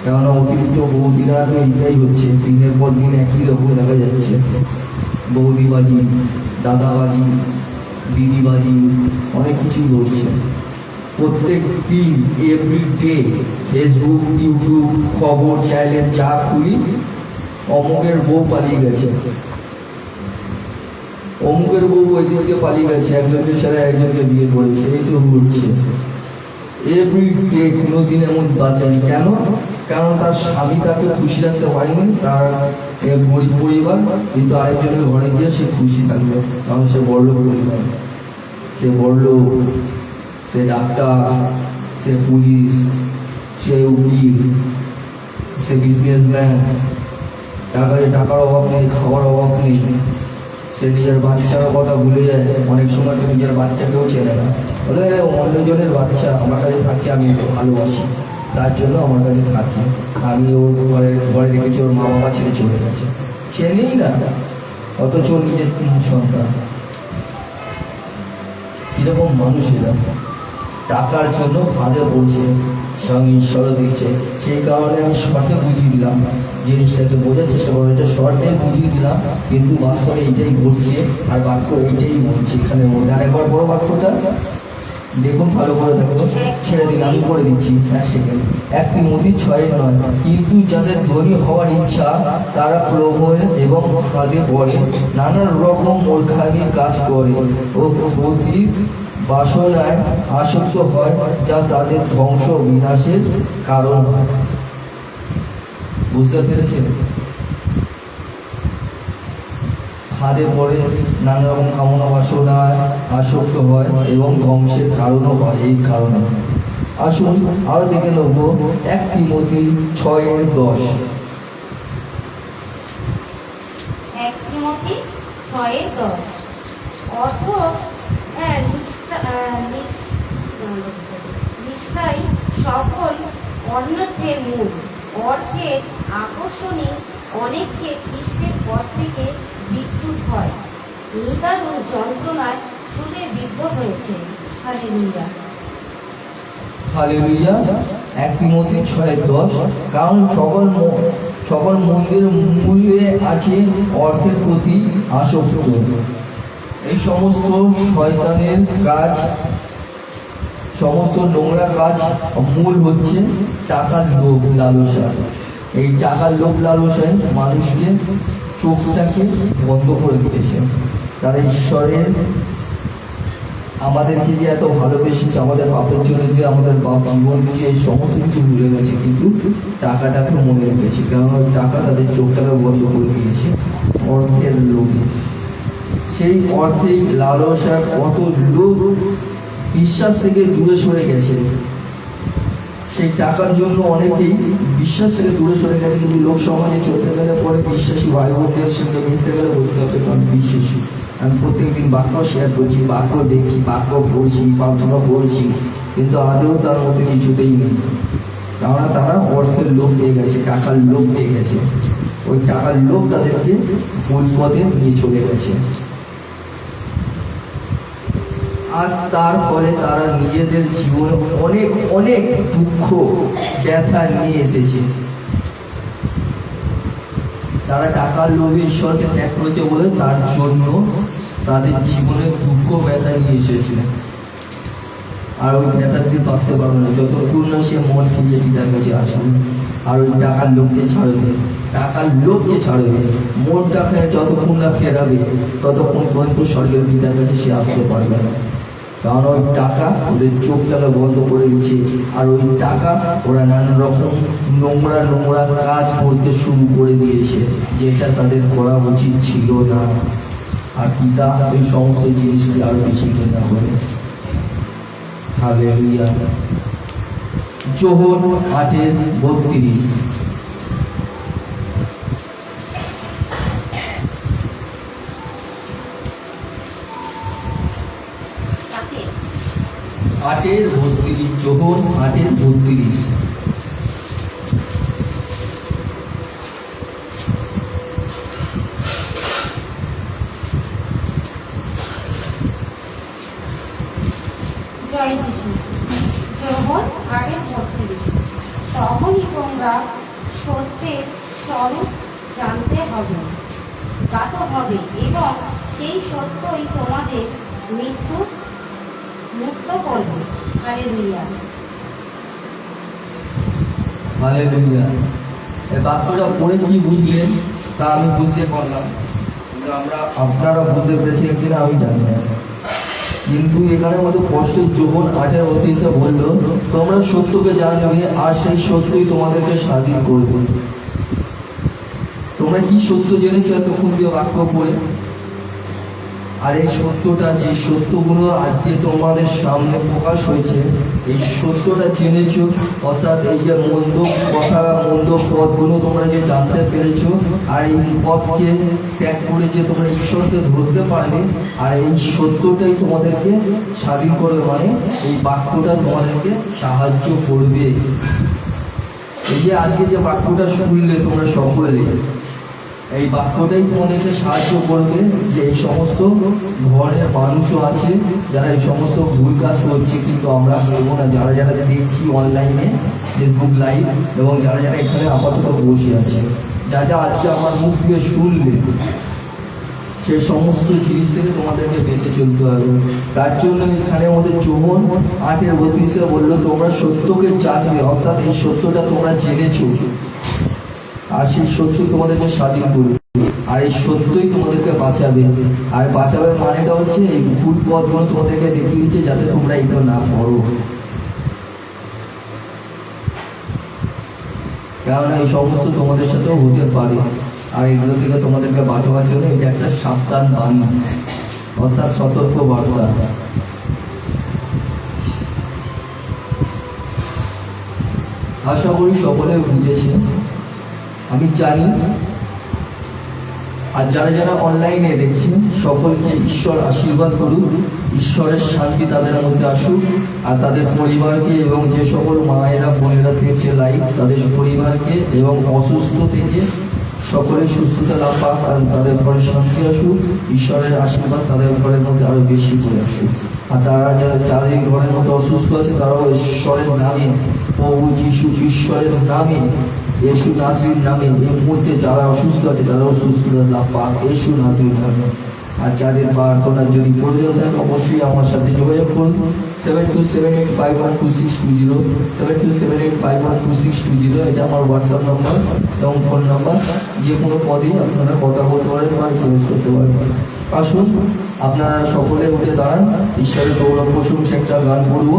কেননা অতিরিক্ত বৌদিরা তো এইটাই হচ্ছে, দিনের পর দিন একই রকম দেখা যাচ্ছে। বৌদিবাজি, দাদাবাজি, দিদিবাজি, অনেক কিছুই ঘটছে প্রত্যেক দিন, এভরিডে। ফেসবুক, ইউটিউব, খবর চ্যানেল যা খুলি, অমুকের বউ পালিয়ে গেছে, অমুকের বউ ওইদিকে পালিয়ে গেছে, একজনকে ছাড়া একজনকে বিয়ে করেছে, এই তো ঘটছে এভরিডে। কোনো দিন এমন বাঁচেন কেন? কারণ তার স্বামী তাকে খুশি রাখতে পারেনি, তার গরিব পরিবার, কিন্তু আরেকজনের ঘরে গিয়ে সে খুশি থাকবে, কারণ সে বড়লোক পরিবার, সে বড়লোক, সে ডাক্তার, সে পুলিশ, সে উকিল, সে বিজনেসম্যান, টাকার অভাব নেই, খাওয়ার অভাব নেই। সে নিজের বাচ্চার কথা ভুলে যায়, অনেক সময় তো নিজের বাচ্চাকেও চেনে না, বলে অন্যজনের বাচ্চা আমার কাছে থাকে, আমি ভালোবাসি, তার জন্য আমার কাছে থাকি, আমি ওর ঘরে রেখেছি, ওর মা বাবা ছেড়ে চলে গেছে, চেনেই না, অথচ নিজের সন্তান। কীরকম মানুষ এরা? টাকার জন্য ফাঁদে পড়ছে, সঙ্গে ঈশ্বরও দিচ্ছে। সেই কারণে আমি শর্টে বুঝিয়ে দিলাম, জিনিসটাকে বোঝার চেষ্টা করবো, এটা শর্টে বুঝিয়ে দিলাম, কিন্তু বাস্তবে এইটাই ঘটছে, আর বাক্য এইটাই বলছে এখানে। আর একবার বড় বাক্যটা দেখুন, ভালো করে দেখো, ছেড়ে দিন, আমি করে দিচ্ছি 1 সেকেন্ড। 1 তিমোথী 6:9, কিন্তু যাদের ধনী হওয়ার ইচ্ছা তারা প্রলোভন এবং ফাঁদে পড়ে, নানা রকম মূর্খামির কাজ করে ও ক্ষতির বাসনায় আসক্ত হয়, যা তাদের ধ্বংস বিনাশের কারণ হয়। বুঝতে পেরেছেন? ফাঁদে পড়ে, নানা রকম কামনা বাসনায় আসক্ত হয় এবং ধ্বংসের কারণও হয়। এই কারণে আসুন আরো দেখে নেব 1 তিমোথী 6:10। 1 তিমোথী 6:10, অর্থ নিশ্চয় সকল অন্যথের মূল, অর্থের আকর্ষণে অনেককে খ্রিস্টের পথ থেকে বিচ্যুত হয়, নিদারুণ যন্ত্রণায় ছুটে বিদ্ধ হয়েছে। Hallelujah, hallelujah. 1 তিমোথী 6:10, কারণ সকল মন্দির মূল্যে আছে অর্থের প্রতি আসক্ত। এই সমস্ত শয়তানের কাজ, সমস্ত নোংরা কাজ মূল হচ্ছে টাকার লোভ লালসা। এই টাকার লোভ লালসায় মানুষকে চোখটাকে বন্ধ করে দিয়েছে। তারা ঈশ্বরের আমাদেরকে যে এত ভালোবেসেছে, আমাদের পাপের জন্য যে আমাদের বাপ জীবন দিয়েছে, এই সমস্ত কিছু ভুলে গেছে, কিন্তু টাকাটাকে মনে রেখেছে, কারণ ওই টাকা তাদের চোখটাকে বন্ধ করে দিয়েছে অর্থের লোভে। সেই অর্থেই লালসা, কত লোক বিশ্বাস থেকে দূরে সরে গেছে। সেই টাকার জন্য অনেকেই বিশ্বাস থেকে দূরে সরে গেছে, কিন্তু লোক সমাজে চলতে গেলে পরে বিশ্বাসী ভাই বোনদের সঙ্গে মিশতে গেলে বলতে হবে তো আমি বিশ্বাসী। আমি প্রত্যেকদিন বাক্য শেয়ার করছি, বাক্য দেখছি, বাক্য পড়ছি, প্রার্থনা করছি, কিন্তু আদৌ তার মধ্যে কিছুতেই নেই, কারণ তারা অর্থের লোভ পেয়ে গেছে, টাকার লোভ পেয়ে গেছে। ওই টাকার লোভ তাদেরকে ভুল পথে নিয়ে চলে গেছে, আর তার ফলে তারা নিজেদের জীবনে অনেক অনেক দুঃখ ব্যথা নিয়ে এসেছে। তারা টাকার লোভে ঈশ্বরকে ত্যাগ করেছে বলে তার জন্য তাদের জীবনে দুঃখ ব্যথা নিয়ে এসেছে। আর ওই নেতাকে বাঁচতে পারবে না যতক্ষণ না সে মন ফিরিয়ে পিতার কাছে আসবে আর ওই টাকার লোককে ছাড়বে, টাকার লোককে ছাড়বে, মনটাকে যতক্ষণ না ফেরাবে ততক্ষণ পর্যন্ত স্বর্গের পিতার কাছে সে আসতে পারবে না। কারণ ওই টাকা ওদের চোখটাকে বন্ধ করে দিচ্ছে আর ওই টাকা ওরা নানান রকম নোংরা নোংরা কাজ করতে শুরু করে দিয়েছে যেটা তাদের করা উচিত ছিল না। আর পিতা এই সমস্ত জিনিসকে আরো বেশি ঘৃণা করে। হালেলুয়া। যোহন 8:32। তাতে 8:32, যোহন 8:32। জয় যিশু। যোহন 8:32। তখনই তোমরা সত্যের স্বরূপ জানতে হবে, জ্ঞাত হবে এবং সেই সত্যই তোমাদের মৃত্যু মুক্ত করবে। হালেলুয়া। হালেলুয়া। এই বাক্যটা পড়ে কি বুঝলেন তা আমি বুঝতে পারলাম, আপনারা বুঝতে পেরেছেন কিনা আমি জানি না। কিন্তু এখানে মধ্যে কষ্টের যোহন 8:32 বললো তোমরা সত্যকে জানবে আর সেই সত্যই তোমাদেরকে স্বাধীন করবে। তোমরা কি সত্য জেনেছো এতক্ষণ দিয়ে বাক্য পড়ে? আর এই সত্যটা, যে সত্যগুলো আজকে তোমাদের সামনে প্রকাশ হয়েছে, এই সত্যটা জেনেছো, অর্থাৎ এই যে মন্দ কথা মন্দ পথগুলো তোমরা যে জানতে পেরেছো আর এই পথকে ত্যাগ করে যে তোমরা ঈশ্বরকে ধরতে পারবে আর এই সত্যটাই তোমাদেরকে স্বাধীন করবে, মানে এই বাক্যটা তোমাদেরকে সাহায্য করবে। এই যে আজকে যে বাক্যটা শুনলে তোমরা সকলে, এই বাক্যটাই তোমাদেরকে সাহায্য করবে যে এই সমস্ত ধরনের মানুষও আছে যারা এই সমস্ত ভুল কাজ করছে, কিন্তু আমরা বলবো না। যারা যারা দেখছি অনলাইনে ফেসবুক লাইভ এবং যারা যারা এখানে আপাতত বসে আছে, যা যা আজকে আমার মুখ দিয়ে শুনলে, সেই সমস্ত জিনিস থেকে তোমাদেরকে বেঁচে চলতে হবে। তার জন্য এখানে আমাদের যোহন 8:32 বললো তোমরা সত্যকে জানবে, অর্থাৎ এই সত্যটা তোমরা জেনেছো আর সেই সত্যই তোমাদেরকে স্বাধীন করবে আর এই সত্যই তোমাদেরকে বাঁচাবে। আর বাঁচাবার মানেটা হচ্ছে এই ভুল পথগুলো তোমাদেরকে দেখিয়ে দিচ্ছে যাতে তোমরা এগুলো না করো। কারণ এই সমস্ত তোমাদের সাথেও হতে পারে আর এগুলো থেকে তোমাদেরকে বাঁচাবার জন্য এটা একটা সাবধান বাণী, অর্থাৎ সতর্ক বার্তা। আশা করি সকলে বুঝেছে, আমি জানি। আর যারা যারা অনলাইনে দেখছেন সকলকে ঈশ্বর আশীর্বাদ করুক, ঈশ্বরের শান্তি তাদের মধ্যে আসুক আর তাদের পরিবারকে এবং যে সকল মায়েরা বোনেরা দেখছে লাইভ তাদের পরিবারকে এবং অসুস্থ থেকে সকলে সুস্থতা লাভ পাক আর তাদের ঘরে শান্তি আসুক, ঈশ্বরের আশীর্বাদ তাদের ঘরের মধ্যে আরো বেশি করে আসুক। আর তারা যাদের ঘরের মধ্যে অসুস্থ আছে তারাও ঈশ্বরের নামে, প্রভু যিশু ঈশ্বরের নামে, येशू नासरीর নামে এই মুহূর্তে যারা অসুস্থ আছে তারাও সুস্থতা লাভ পাক येशू नासरीর নামে। আর যাদের প্রার্থনা যদি প্রয়োজন থাকে অবশ্যই আমার সাথে যোগাযোগ করুন 7278512620 7278512620। এটা আমার হোয়াটসঅ্যাপ নাম্বার এবং ফোন নাম্বার। যে কোনো পদে আপনারা কথা বলতে পারেন বা এসএমএস করতে পারেন। আসুন আপনারা সকলে উঠে দাঁড়ান, ঈশ্বরের গৌরব প্রশংসা একটা গান করবো।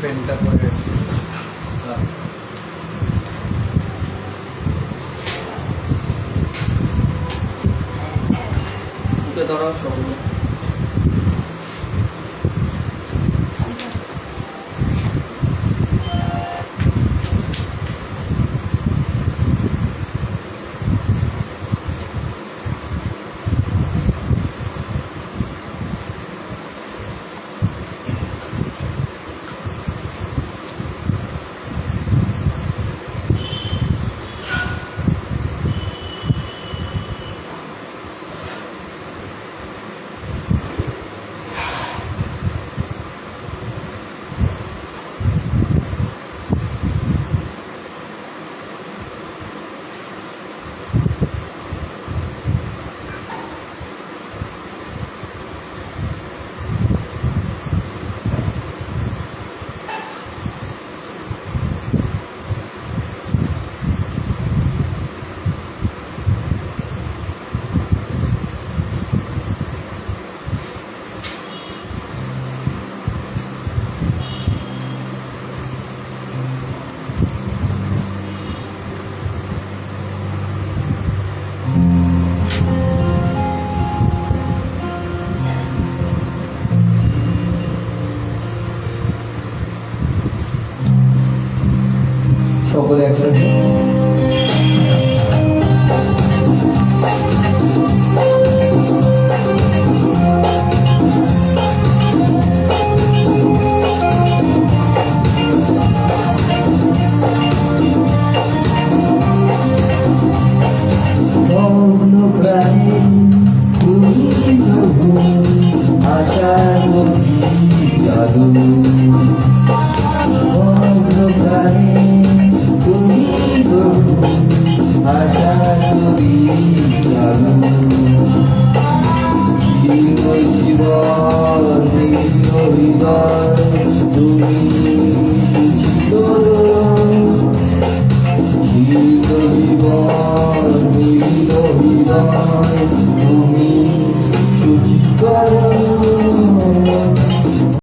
পেনটা পড়ে গেছে। উঠে দাঁড়াও সকলে। চালু অন্ধকারে তুমি প্রভু আশা করি চালু চির জীবন হৃদয় তুমি করো চির জীবন হৃদয়